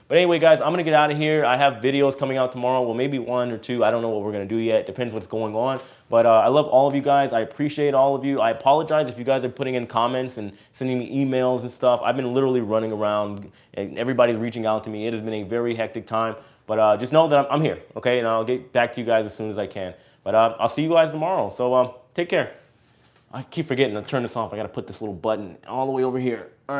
But anyway, guys, I'm going to get out of here. I have videos coming out tomorrow. Well, maybe 1 or 2. I don't know what we're going to do yet. Depends what's going on. But I love all of you guys. I appreciate all of you. I apologize if you guys are putting in comments and sending me emails and stuff. I've been literally running around, and everybody's reaching out to me. It has been a very hectic time. But just know that I'm here, okay? And I'll get back to you guys as soon as I can. But I'll see you guys tomorrow. So take care. I keep forgetting to turn this off. I got to put this little button all the way over here. All right.